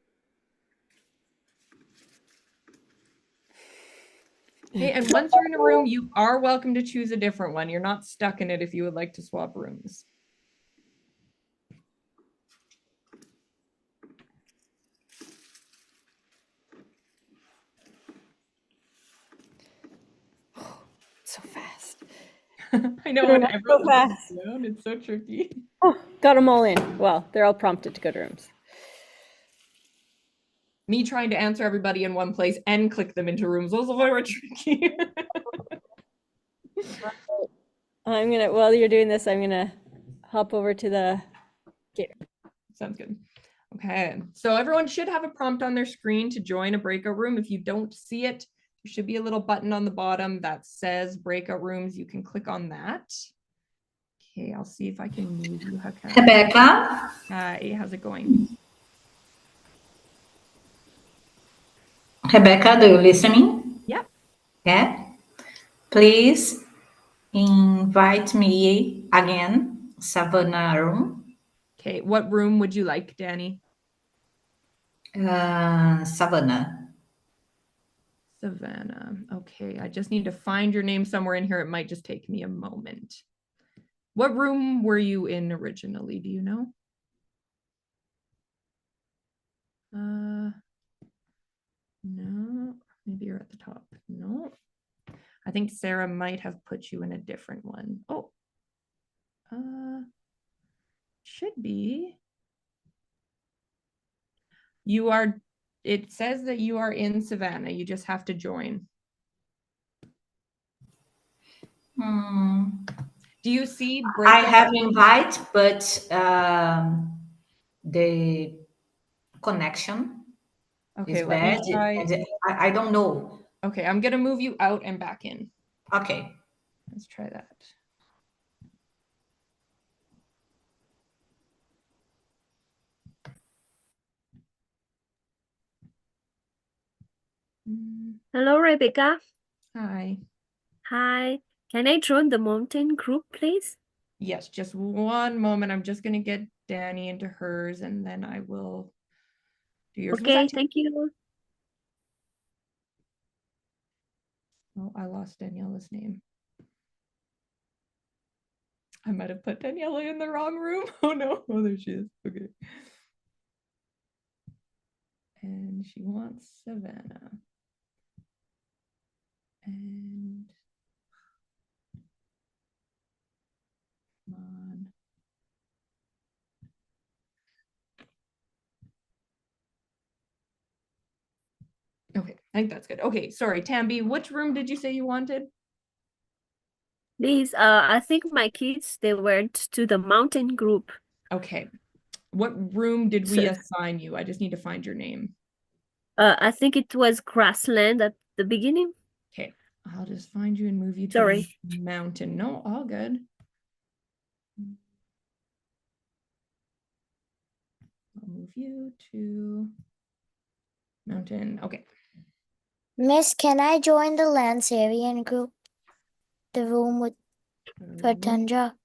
Okay, and once you're in a room, you are welcome to choose a different one. You're not stuck in it if you would like to swap rooms. So fast. I know, when everyone's so fast. down, it's so tricky. Oh, got them all in. Well, they're all prompted to go to rooms. Me trying to answer everybody in one place and click them into rooms was very tricky. While you're doing this, I'm gonna hop over to the gator. Sounds good. Okay, so everyone should have a prompt on their screen to join a breakout room. If you don't see it, there should be a little button on the bottom that says breakout rooms. You can click on that. Okay, I'll see if I can move you. Rebecca? Hi, how's it going? Rebecca, do you listening? Yep. Yeah. Please invite me again, Savannah room. Okay, what room would you like, Danny? Savannah. Savannah. Okay, I just need to find your name somewhere in here. It might just take me a moment. What room were you in originally? Do you know? No, maybe you're at the top. No, I think Sarah might have put you in a different one. Oh, should be. You are, it says that you are in Savannah. You just have to join. Do you see? I have invite, but the connection is bad. And I don't know. Okay, I'm gonna move you out and back in. Okay. Let's try that. Hello, Rebecca. Hi. Hi, can I join the mountain group, please? Yes, just one moment. I'm just going to get Danny into hers and then I will do yours. Okay, thank you. Oh, I lost Daniela's name. I might have put Daniela in the wrong room. Oh no. Oh, there she is. Okay. And she wants Savannah. And come on. Okay, I think that's good. Okay, sorry, Tambi, which room did you say you wanted? Please, I think my kids, they went to the mountain group. Okay. What room did we So- assign you? I just need to find your name. I think it was grassland at the beginning. Okay, I'll just find you and move you to Sorry. the mountain. No, all good. I'll move you to mountain. Okay. Miss, can I join the Lansarian group? The room with for Tundra?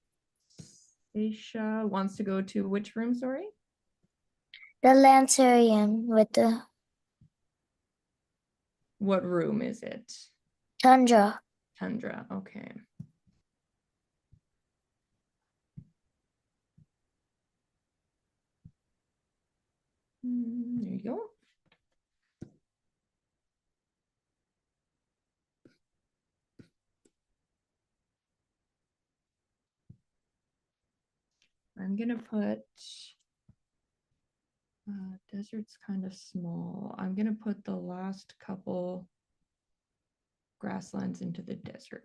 Aisha wants to go to which room, sorry? The Lansarian with the What room is it? Tundra. Tundra, okay. There you go. I'm gonna put desert's kind of small. I'm gonna put the last couple grasslands into the desert.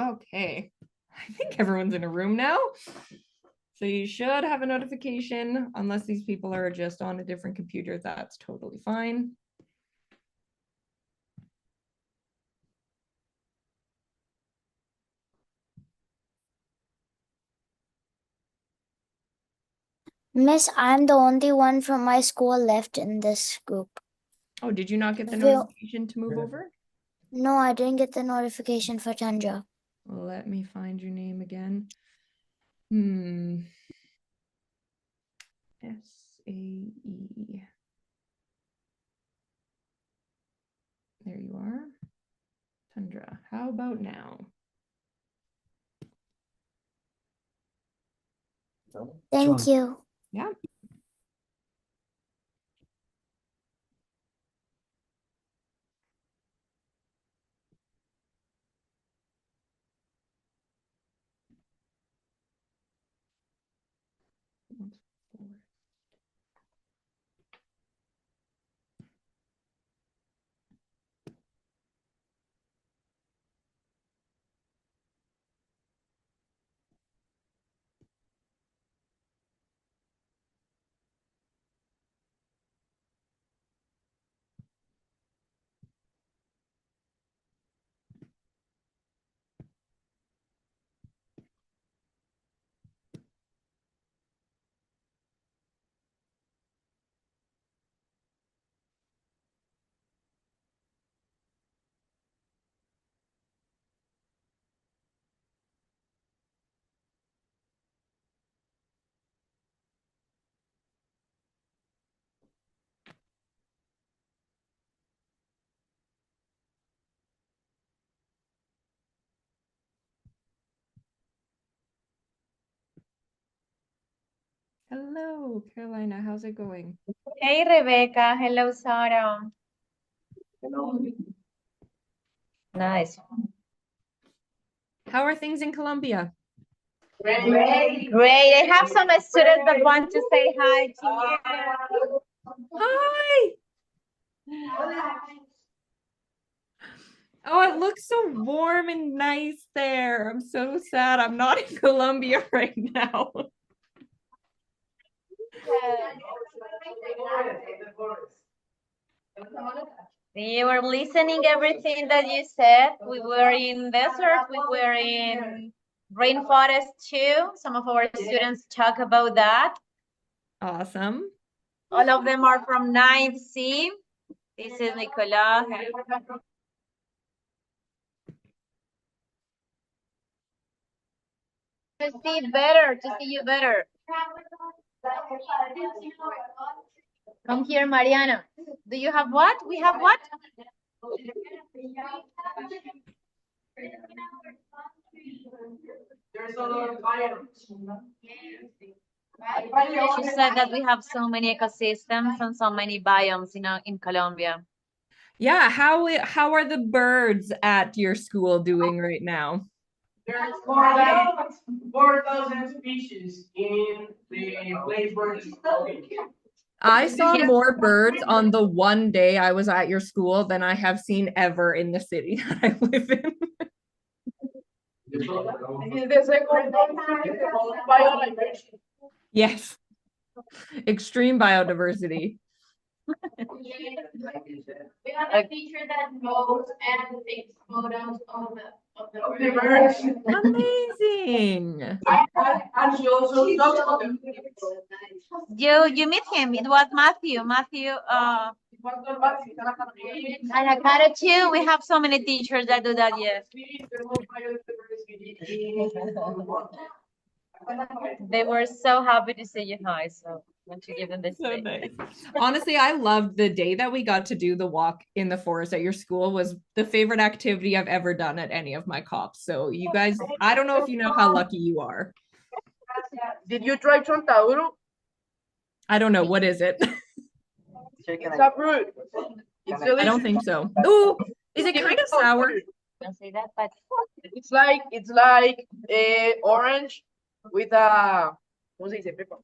Okay, I think everyone's in a room now. So you should have a notification, unless these people are just on a different computer, that's totally fine. Miss, I'm the only one from my school left in this group. Oh, did you not get the Will- notification to move over? No, I didn't get the notification for Tundra. Let me find your name again. S-A-E. There you are. Tundra. How about now? Thank you. Yeah. Hello, Carolina. How's it going? Hey, Rebecca. Hello, Sarah. Nice. How are things in Colombia? Great. Great. I have some students that want to say hi to you. Hi. Oh, it looks so warm and nice there. I'm so sad I'm not in Colombia right now. You were listening everything that you said. We were in desert, we were in rainforest too. Some of our students talk about that. Awesome. All of them are from 9th C. This is Nicolas. To see you better. Come here, Mariana. Do you have what? We have what? There's a lot of biomes. She said that we have so many ecosystems and so many biomes in Colombia. Yeah, how are the birds at your school doing right now? There's more than 4,000 species in the place where it's going. I saw more birds on the one day I was at your school than I have seen ever in the city that I live in. Yes. Extreme biodiversity. We have a teacher that knows and takes photos of the birds. Amazing. And she also talks about them. You meet him. It was Matthew. And Akara too. We have so many teachers that do that. Yes. They were so happy to see you. Hi. So want to give them this. So nice. Honestly, I loved the day that we got to do the walk in the forest at your school. Was the favorite activity I've ever done at any of my COPs. So you guys, I don't know if you know how lucky you are. Did you try chontaduro? I don't know. What is it? It's a fruit. It's delicious. I don't think so. Ooh, is it kind of sour? Don't say that, but it's like orange with a ¿cómo se dice? Pepper.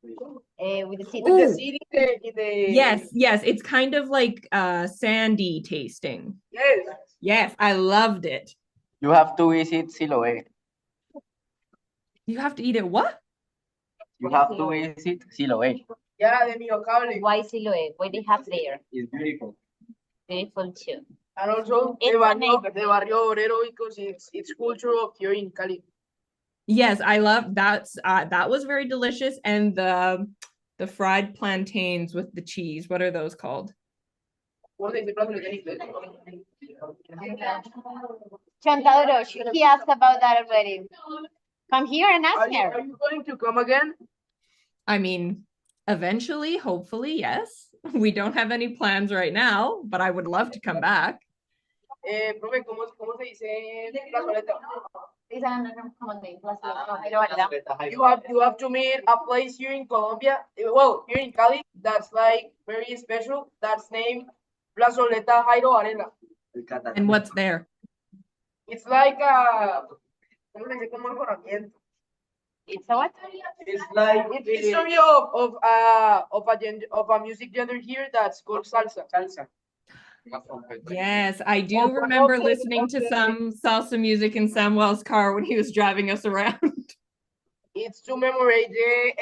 With the seed. With the seed in the Yes, it's kind of like sandy tasting. Yes, I loved it. You have to visit Siloé. You have to eat it what? You have to visit Siloé. Yeah, de Mio Cable. Why Siloé? What do you have there? It's beautiful. Beautiful too. And also the Barrio Obrero because it's cultural here in Cali. Yes, I love that. That was very delicious, and the fried plantains with the cheese. What are those called? Chontaduro. He asked about that already. Come here and ask her. Are you going to come again? I mean, eventually, hopefully, yes. We don't have any plans right now, but I would love to come back. Profe, ¿cómo se dice plazoleta? You have to meet a place here in Colombia, well, here in Cali, that's like very special. That's named Plazoleta Jairo Arena. And what's there? It's like it's a what? It's like it's history of a music genre here that's called salsa. Yes, I do remember listening to some salsa music in Samuel's car when he was driving us around. It's to commemorate the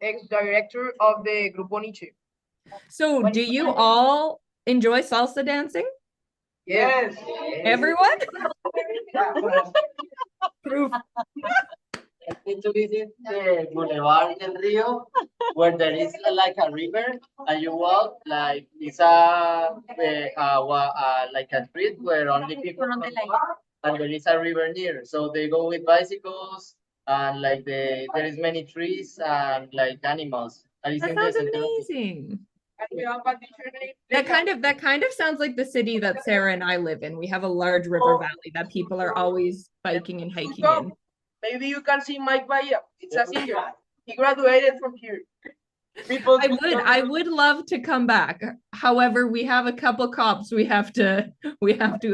ex-director of the Grupo Nietzsche. So, do you all enjoy salsa dancing? Yes. Everyone? Proof. I need to visit the Boulevard del Rio, where there is like a river, and you walk like it's like a street where only people can walk, and there is a river near. So they go with bicycles, and like there is many trees and like animals. That sounds amazing. That kind of sounds like the city that Sarah and I live in. We have a large river valley that people are always biking and hiking in. Maybe you can see Mike Bahia. It's a singer. He graduated from here. I would love to come back. However, we have a couple COPs we have to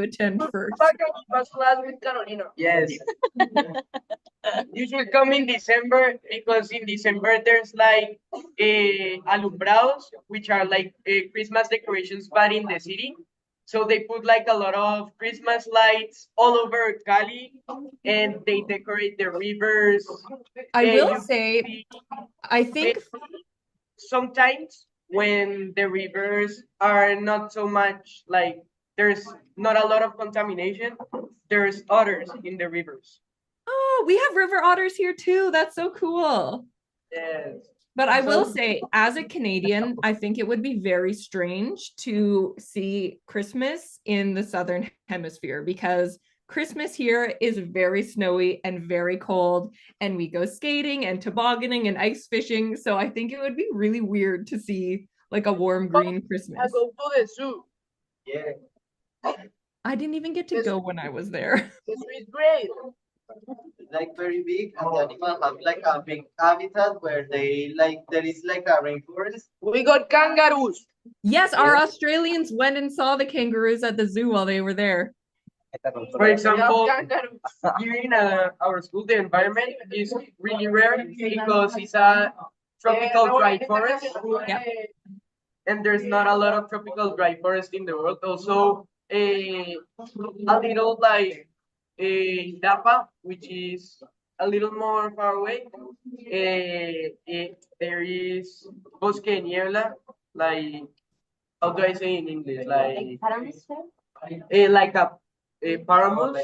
attend first. Class with Carolina. Yes. You should come in December because in December there's like alumbrados, which are like Christmas decorations, but in the city. So they put like a lot of Christmas lights all over Cali, and they decorate the rivers. I will You say, see I think sometimes when the rivers are not so much like there's not a lot of contamination, there's otters in the rivers. oh, we have river otters here too. That's so cool. Yes. But I will say, as a Canadian, I think it would be very strange to see Christmas in the Southern Hemisphere because Christmas here is very snowy and very cold, and we go skating and tobogganing and ice fishing. So I think it would be really weird to see like a warm green Christmas. I go to the zoo. Yeah. I didn't even get to go when I was there. The zoo is great. Like very big, and the animals have like a big habitat where they like there is like a rainforest. We got kangaroos. Yes, our Australians went and saw the kangaroos at the zoo while they were there. For example, here in our school, the environment is really rare because it's a tropical dry forest. Yep. And there's not a lot of tropical dry forest in the world. Also, a little like Dapa, which is a little more far away. There is Bosque de Niebla, like, how do I say in English? Like a paramus.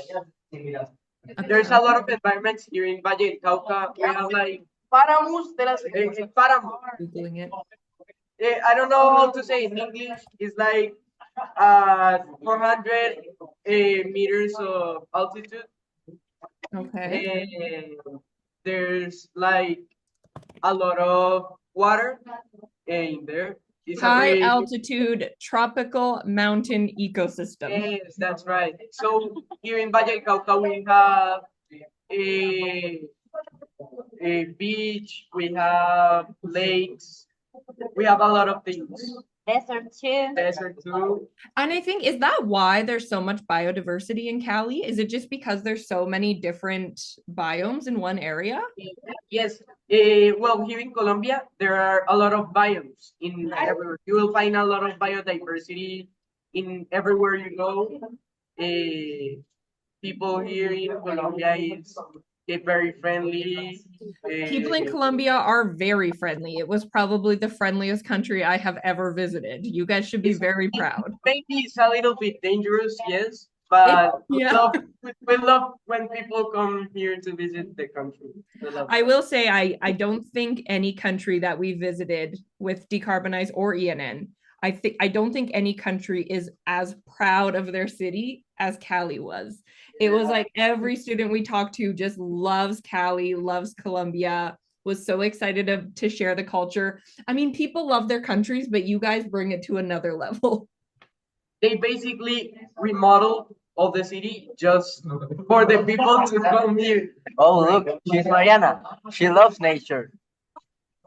There's a lot of environments here in Valle del Cauca. We have like paramus de las paramus. Googling it. I don't know how to say in English. It's like 400 meters of altitude. Okay. There's like a lot of water in there. It's high altitude tropical mountain ecosystem. Yes, that's right. So here in Valle del Cauca we have a beach, we have lakes, we have a lot of things. Desert too. Desert too. And I think, is that why there's so much biodiversity in Cali? Is it just because there's so many different biomes in one area? Yes. Well, here in Colombia, there are a lot of biomes in everywhere. You will find a lot of biodiversity in everywhere you go. People here in Colombia is very friendly. People in Colombia are very friendly. It was probably the friendliest country I have ever visited. You guys should be very proud. Maybe it's a little bit dangerous, yes, but we love when people come here to visit the country. I will say I don't think any country that we visited with Decarbonize or ENN, I don't think any country is as proud of their city as Cali was. It was like every student we talked to just loves Cali, loves Colombia, was so excited to share the culture. I mean, people love their countries, but you guys bring it to another level. They basically remodeled all the city just for the people to come here. Oh, look, she's Mariana. She loves nature.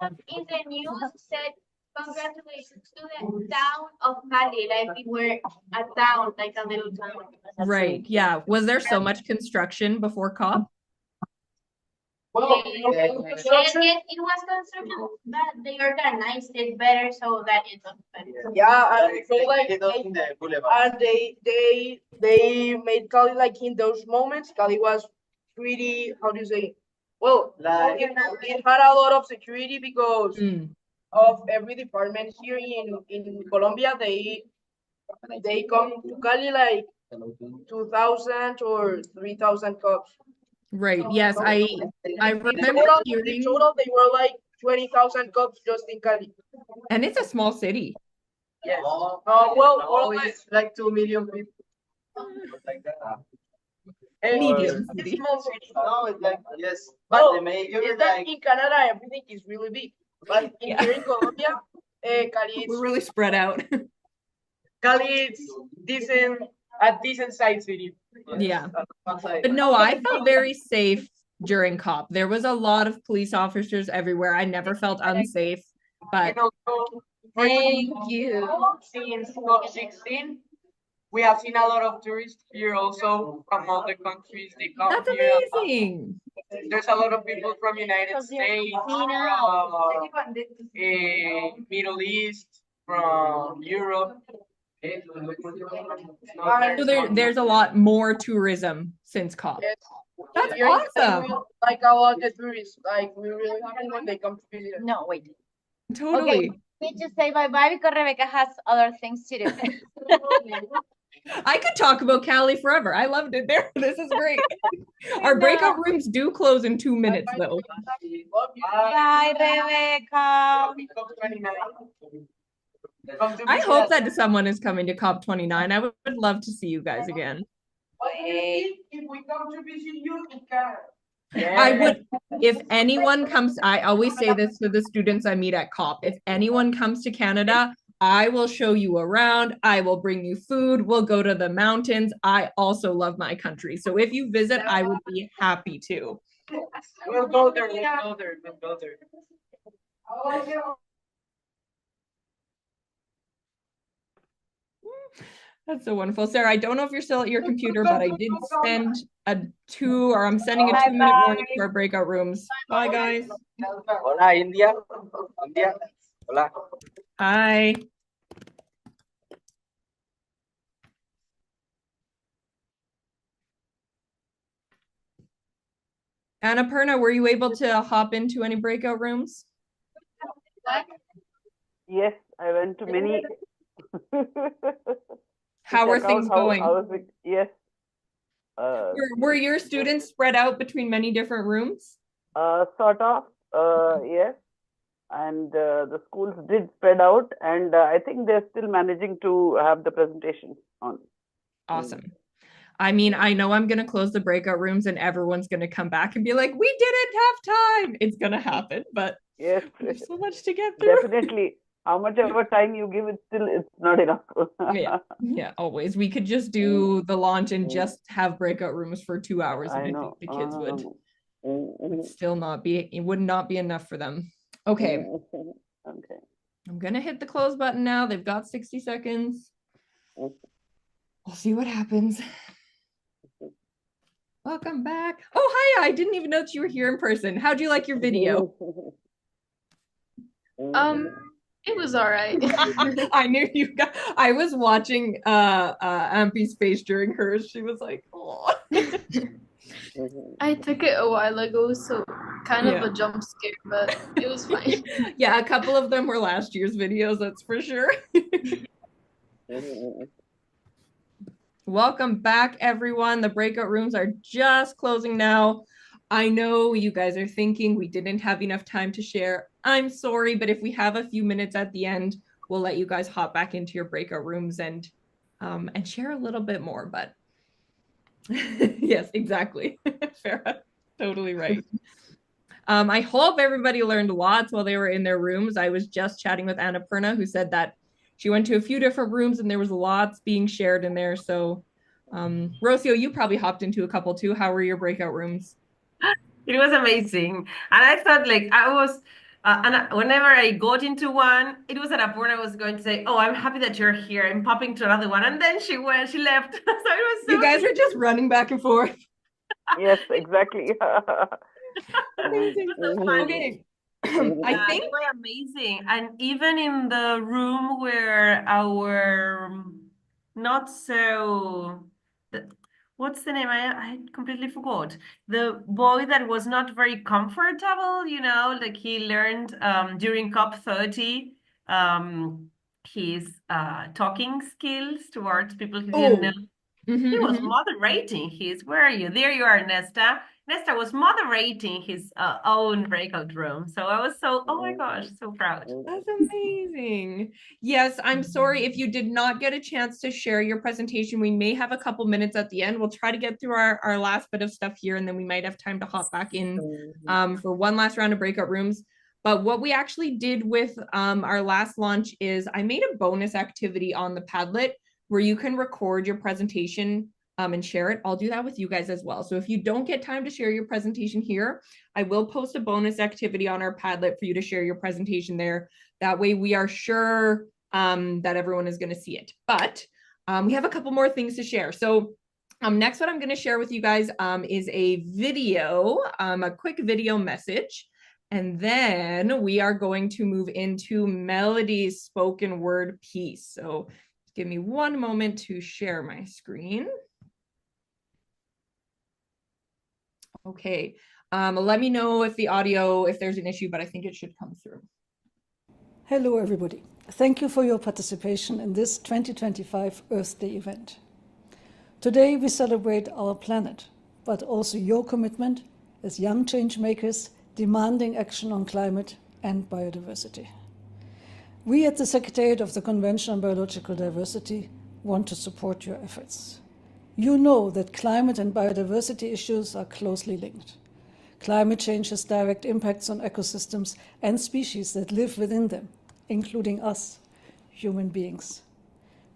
In the news said, congratulations to the town of Cali, like we were a town, like a little town. Right, yeah. Was there so much construction before COP? Well, it was construction, but they organized it better so that it was better. Yeah, so like, and they made Cali like in those moments. Cali was pretty, how do you say? Well, it had a lot of security because of every department here in Colombia. They come to Cali like 2,000 or 3,000 cops. Right. Yes, I remember hearing. In total, they were like 20,000 cops just in Cali. And it's a small city. Yes. Well, it's like 2 million people. Like that. Medium city. Small city. No, it's like yes, but the major is that in Canada everything is really big, but here in Colombia, Cali we're really spread out. Cali is a decent sized city. Yeah, but no, I felt very safe during COP. There was a lot of police officers everywhere. I never felt unsafe, but thank you. Since COP16, we have seen a lot of tourists here also from other countries. They come that's here. amazing. There's a lot of people from United States, from Middle East, from Europe. So there's a lot more tourism since COP. Yes. That's Here in awesome. Peru, like a lot of tourists, like we really have them when they come to visit us. No, wait. Totally. Okay, we need to say bye-bye because Rebecca has other things to do. I could talk about Cali forever. I loved it there. This is great. Our breakout rooms do close in 2 minutes, though. Bye, Rebecca. I hope that someone is coming to COP29. I would love to see you guys again. If we come to visit you in Canada. I would, if anyone comes, I always say this to the students I meet at COP. If anyone comes to Canada, I will show you around. I will bring you food. We'll go to the mountains. I also love my country. So if you visit, I would be happy to. We'll go there. We'll go there. We'll go there. That's so wonderful. Sarah, I don't know if you're still at your computer, but I did send I'm sending a 2-minute warning to our breakout rooms. Bye, guys. Hola, India. India. Hola. Hi. Annapurna, were you able to hop into any breakout rooms? Yes, I went to many. How are things going? Yes. Were your students spread out between many different rooms? Sort of, yes. And the schools did spread out, and I think they're still managing to have the presentation on. Awesome. I mean, I know I'm going to close the breakout rooms and everyone's going to come back and be like, we didn't have time. It's going to happen, but yes, there's so much to get through. Definitely. How much ever time you give it, still it's not enough. Yeah, always. We could just do the launch and just have breakout rooms for 2 hours, and I think the kids would still not be, it would not be enough for them. Okay. Okay. I'm gonna hit the close button now. They've got 60 seconds. We'll see what happens. Welcome back. Oh, hi. I didn't even know that you were here in person. How'd you like your video? It was all right. I knew you got, I was watching Ampy's face during hers. She was like, oh. I took it a while ago, so kind of a jump scare, but it was fine. Yeah, a couple of them were last year's videos, that's for sure. Welcome back, everyone. The breakout rooms are just closing now. I know you guys are thinking we didn't have enough time to share. I'm sorry, but if we have a few minutes at the end, we'll let you guys hop back into your breakout rooms and share a little bit more. But yes, exactly. Farah, totally right. I hope everybody learned lots while they were in their rooms. I was just chatting with Annapurna, who said that she went to a few different rooms and there was lots being shared in there. So Rocio, you probably hopped into a couple too. How were your breakout rooms? It was amazing. And I thought like I was, whenever I got into one, it was Annapurna was going to say, oh, I'm happy that you're here. I'm popping to another one. And then she left. So it was so You guys are just running back and forth. Yes, exactly. Amazing. Okay. I think they were amazing. And even in the room where our not so what's the name? I completely forgot. The boy that was not very comfortable, you know, like he learned during COP30 his talking skills towards people he didn't know. He was moderating his, where are you? There you are, Nesta. Nesta was moderating his own breakout room. So I was so, oh my gosh, so proud. That's amazing. Yes, I'm sorry if you did not get a chance to share your presentation. We may have a couple minutes at the end. We'll try to get through our last bit of stuff here, and then we might have time to hop back in for one last round of breakout rooms. But what we actually did with our last launch is I made a bonus activity on the Padlet where you can record your presentation and share it. I'll do that with you guys as well. So if you don't get time to share your presentation here, I will post a bonus activity on our Padlet for you to share your presentation there. That way we are sure that everyone is going to see it. But we have a couple more things to share. So next, what I'm going to share with you guys is a video, a quick video message. And then we are going to move into Melody's spoken word piece. So Give me one moment to share my screen. Okay, let me know if the audio, if there's an issue, but I think it should come through. Hello, everybody. Thank you for your participation in this 2025 Earth Day event. Today, we celebrate our planet, but also your commitment as young change makers demanding action on climate and biodiversity. We at the Secretariat of the Convention on Biological Diversity want to support your efforts. You know that climate and biodiversity issues are closely linked. Climate change has direct impacts on ecosystems and species that live within them, including us, human beings.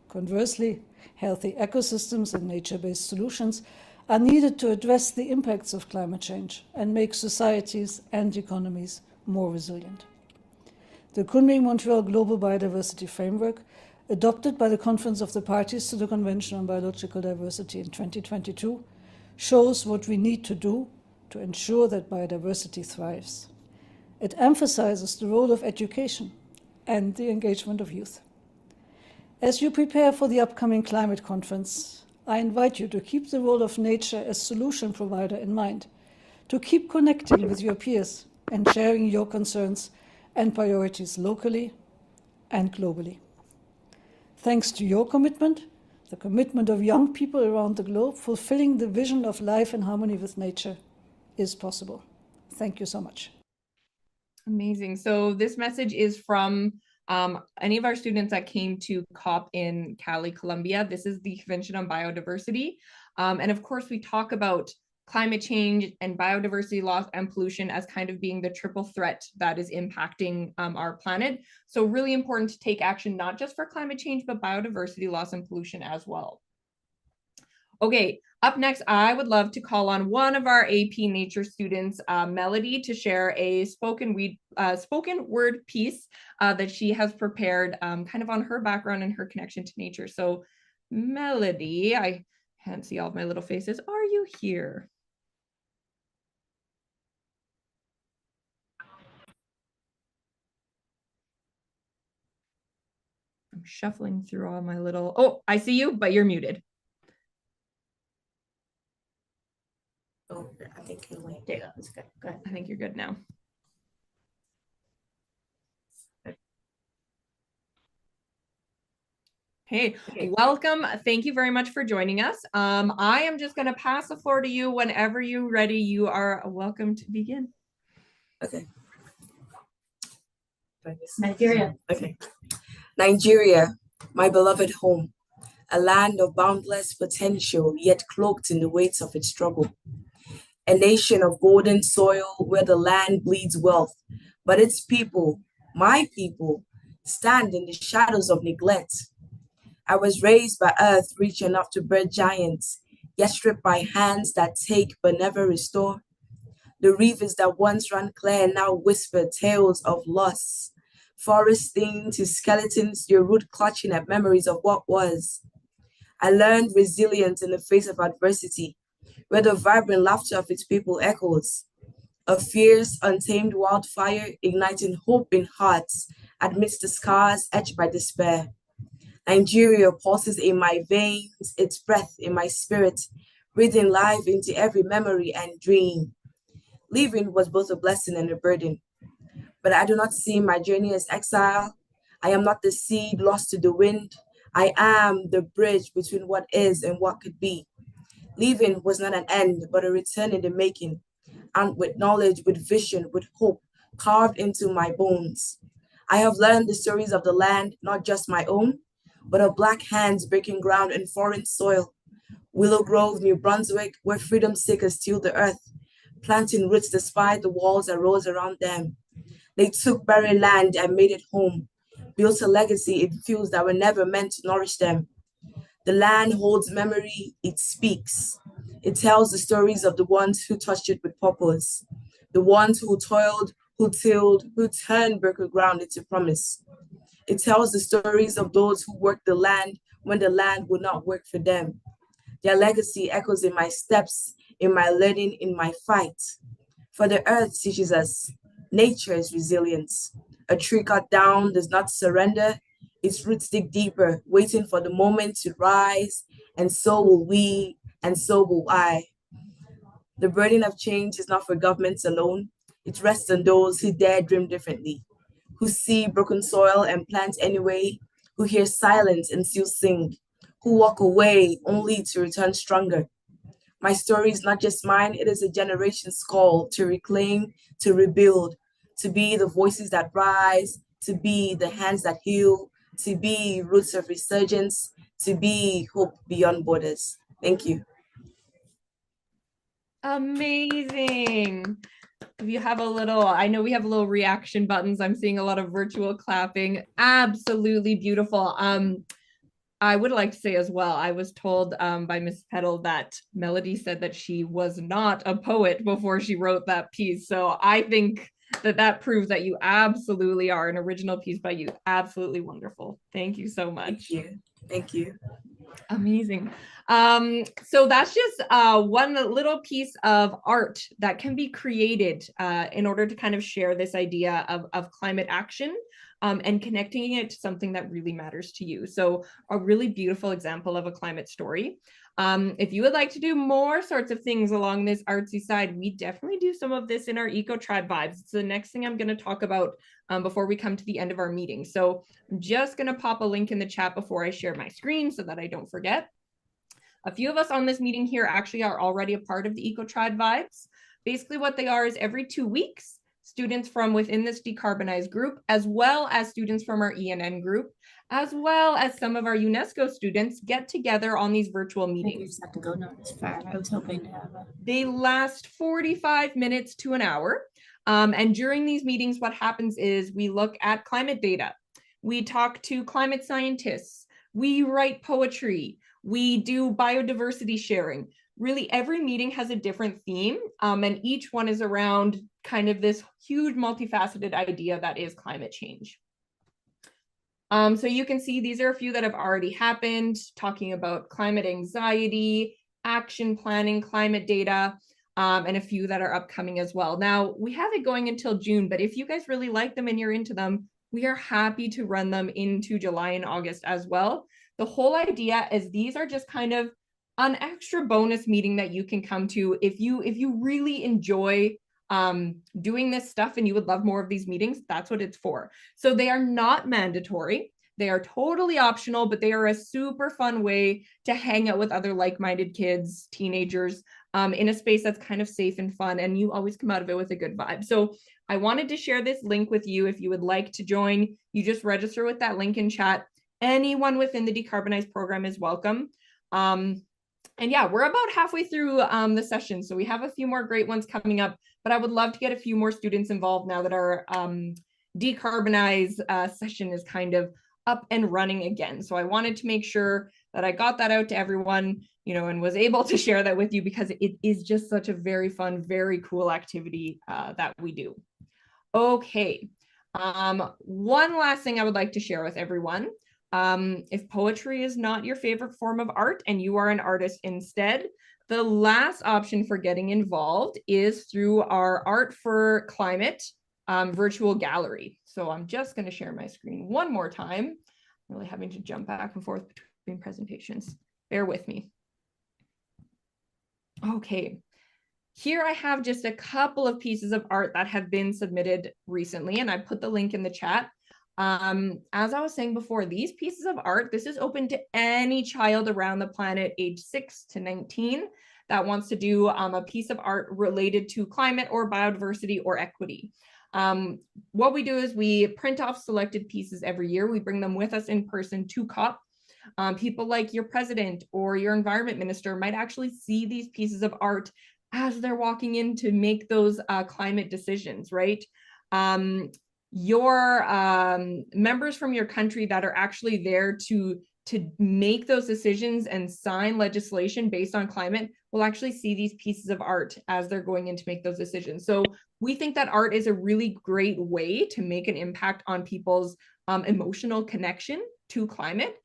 Conversely, healthy ecosystems and nature-based solutions are needed to address the impacts of climate change and make societies and economies more resilient. The Kunming-Montreal Global Biodiversity Framework, adopted by the Conference of the Parties to the Convention on Biological Diversity in 2022, shows what we need to do to ensure that biodiversity thrives. It emphasizes the role of education and the engagement of youth. As you prepare for the upcoming climate conference, I invite you to keep the role of nature as solution provider in mind, to keep connecting with your peers and sharing your concerns and priorities locally and globally. Thanks to your commitment, the commitment of young people around the globe, fulfilling the vision of life in harmony with nature is possible. Thank you so much. Amazing. So this message is from any of our students that came to COP in Cali, Colombia. This is the Convention on Biodiversity. And of course, we talk about climate change and biodiversity loss and pollution as kind of being the triple threat that is impacting our planet. So really important to take action, not just for climate change, but biodiversity loss and pollution as well. Okay, up next, I would love to call on one of our AP Nature students, Melody, to share a spoken word piece that she has prepared kind of on her background and her connection to nature. So Melody, I can't see all of my little faces. Are you here? I'm shuffling through all my little, oh, I see you, but you're muted. Oh, I think you're right. There you go. That's good. Good. I think you're good now. Hey, welcome. Thank you very much for joining us. I am just going to pass the floor to you. Whenever you're ready, you are welcome to begin. Okay. Nigeria. Okay. Nigeria, my beloved home, a land of boundless potential, yet cloaked in the weight of its struggle. A nation of golden soil where the land bleeds wealth, but its people, my people, stand in the shadows of neglect. I was raised by earth rich enough to birth giants, yet stripped by hands that take but never restore. The rivers that once ran clear now whisper tales of loss. Forests sting to skeletons, your root clutching at memories of what was. I learned resilience in the face of adversity, where the vibrant laughter of its people echoes. A fierce, untamed wildfire igniting hope in hearts amidst the scars etched by despair. Nigeria pulses in my veins, its breath in my spirit, breathing life into every memory and dream. Living was both a blessing and a burden. But I do not see my journey as exile. I am not the seed lost to the wind. I am the bridge between what is and what could be. Leaving was not an end, but a return in the making, and with knowledge, with vision, with hope carved into my bones. I have learned the stories of the land, not just my own, but of Black hands breaking ground in foreign soil. Willow Grove, New Brunswick, where freedom seekers tilled the earth, planting roots despite the walls that rose around them. They took barren land and made it home, built a legacy in fields that were never meant to nourish them. The land holds memory, it speaks. It tells the stories of the ones who touched it with purpose, the ones who toiled, who tilled, who turned broken ground into promise. It tells the stories of those who worked the land when the land would not work for them. Their legacy echoes in my steps, in my learning, in my fight. For the earth teaches us, nature is resilience. A tree cut down does not surrender. Its roots dig deeper, waiting for the moment to rise, and so will we, and so will I. The burden of change is not for governments alone. It rests on those who dare dream differently, who see broken soil and plant anyway, who hear silence and still sing, who walk away only to return stronger. My story is not just mine, it is a generation's call to reclaim, to rebuild, to be the voices that rise, to be the hands that heal, to be roots of resurgence, to be hope beyond borders. Thank you. Amazing. If you have a little, I know we have a little reaction buttons. I'm seeing a lot of virtual clapping. Absolutely beautiful. I would like to say as well, I was told by Miss Petal that Melody said that she was not a poet before she wrote that piece. So I think that proves that you absolutely are an original piece by you. Absolutely wonderful. Thank you so much. Thank you. Thank you. Amazing. So that's just one little piece of art that can be created in order to kind of share this idea of climate action and connecting it to something that really matters to you. So a really beautiful example of a climate story. If you would like to do more sorts of things along this artsy side, we definitely do some of this in our Eco Tribe Vibes. It's the next thing I'm going to talk about before we come to the end of our meeting. So I'm just going to pop a link in the chat before I share my screen so that I don't forget. A few of us on this meeting here actually are already a part of the Eco Tribe Vibes. Basically what they are is every 2 weeks, students from within this decarbonized group, as well as students from our ENN group, as well as some of our UNESCO students get together on these virtual meetings. I can go not as far. I was hoping to have They last 45 minutes to an hour. And during these meetings, what happens is we look at climate data. We talk to climate scientists. We write poetry. We do biodiversity sharing. Really, every meeting has a different theme, and each one is around kind of this huge multifaceted idea that is climate change. So you can see these are a few that have already happened, talking about climate anxiety, action planning, climate data, and a few that are upcoming as well. Now, we have it going until June, but if you guys really like them and you're into them, we are happy to run them into July and August as well. The whole idea is these are just kind of an extra bonus meeting that you can come to if you really enjoy doing this stuff and you would love more of these meetings. That's what it's for. So they are not mandatory. They are totally optional, but they are a super fun way to hang out with other like-minded kids, teenagers, in a space that's kind of safe and fun, and you always come out of it with a good vibe. So I wanted to share this link with you. If you would like to join, you just register with that link in chat. Anyone within the Decarbonize program is welcome. And yeah, we're about halfway through the session, so we have a few more great ones coming up, but I would love to get a few more students involved now that our Decarbonize session is kind of up and running again. So I wanted to make sure that I got that out to everyone, you know, and was able to share that with you because it is just such a very fun, very cool activity that we do. Okay, one last thing I would like to share with everyone. If poetry is not your favorite form of art and you are an artist instead, the last option for getting involved is through our Art for Climate virtual gallery. So I'm just going to share my screen one more time. I'm really having to jump back and forth between presentations. Bear with me. Okay. Here I have just a couple of pieces of art that have been submitted recently, and I put the link in the chat. As I was saying before, these pieces of art, this is open to any child around the planet age 6 to 19 that wants to do a piece of art related to climate or biodiversity or equity. What we do is we print off selected pieces every year. We bring them with us in person to COP. People like your president or your environment minister might actually see these pieces of art as they're walking in to make those climate decisions, right? Your members from your country that are actually there to make those decisions and sign legislation based on climate will actually see these pieces of art as they're going in to make those decisions. So we think that art is a really great way to make an impact on people's emotional connection to climate.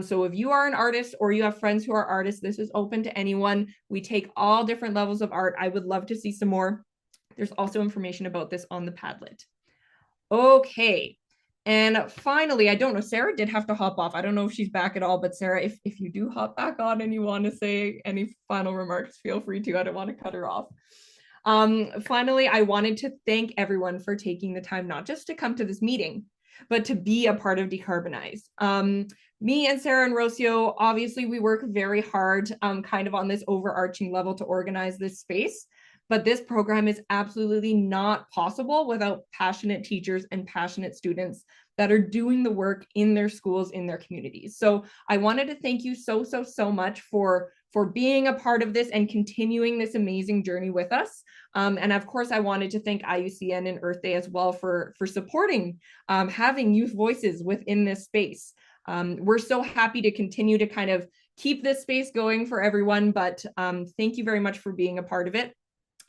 So if you are an artist or you have friends who are artists, this is open to anyone. We take all different levels of art. I would love to see some more. There's also information about this on the Padlet. Okay, And finally, I don't know, Sarah did have to hop off. I don't know if she's back at all, but Sarah, if you do hop back on and you want to say any final remarks, feel free to. I don't want to cut her off. Finally, I wanted to thank everyone for taking the time, not just to come to this meeting, but to be a part of Decarbonize. Me and Sarah and Rocio, obviously we work very hard kind of on this overarching level to organize this space, but this program is absolutely not possible without passionate teachers and passionate students that are doing the work in their schools, in their communities. So I wanted to thank you so much for being a part of this and continuing this amazing journey with us. And of course, I wanted to thank IUCN and Earth Day as well for supporting having youth voices within this space. We're so happy to continue to kind of keep this space going for everyone, but thank you very much for being a part of it.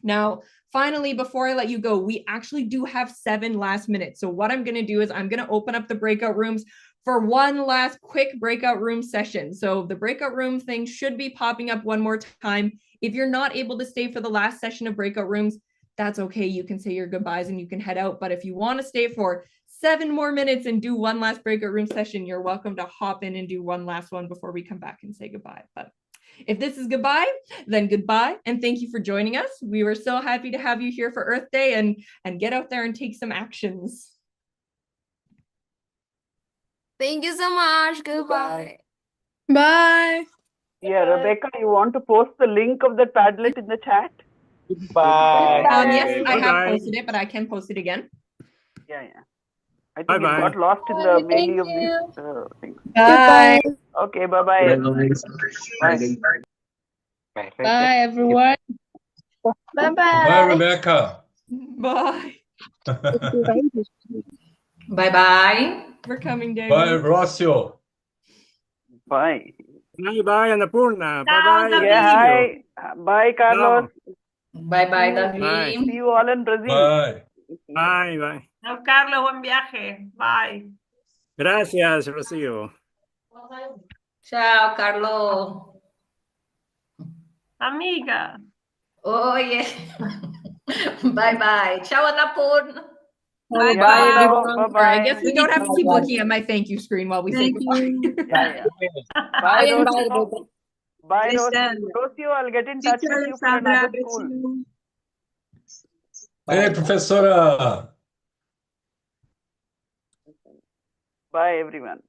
Now, finally, before I let you go, we actually do have 7 last minutes. So what I'm going to do is I'm going to open up the breakout rooms for one last quick breakout room session. So the breakout room thing should be popping up one more time. If you're not able to stay for the last session of breakout rooms, that's okay. You can say your goodbyes and you can head out. But if you want to stay for 7 more minutes and do one last breakout room session, you're welcome to hop in and do one last one before we come back and say goodbye. But if this is goodbye, then goodbye. And thank you for joining us. We were so happy to have you here for Earth Day and get out there and take some actions. Thank you so much. Goodbye. Bye. Yeah, Rebecca, you want to post the link of the Padlet in the chat? Bye. Yes, I have posted it, but I can post it again. Yeah. I think it got lost in the many of these things. Bye. Okay, bye-bye. Bye. Bye, everyone. Bye-bye. Bye, Rebecca. Bye. Bye-bye. We're coming, David. Bye, Rocio. Bye. Bye, Annapurna. Ciao, Bye-bye. Yeah, hi. Bye, Carlos. Bye-bye, Bye. David. See you all in Brazil. Bye. Bye. Chao, Carlos, buen viaje. Bye. Gracias, Rocío. Ciao, Carlos. Amiga. Oye. Bye-bye. Ciao, Annapurna. Bye, everyone. Bye-bye. I guess we don't have to keep looking at my thank you screen while we say goodbye. Yeah. Bye, Rocio. Bye, Rocio. I'll get in touch with you for another school. Hey, Professora. Bye, everyone.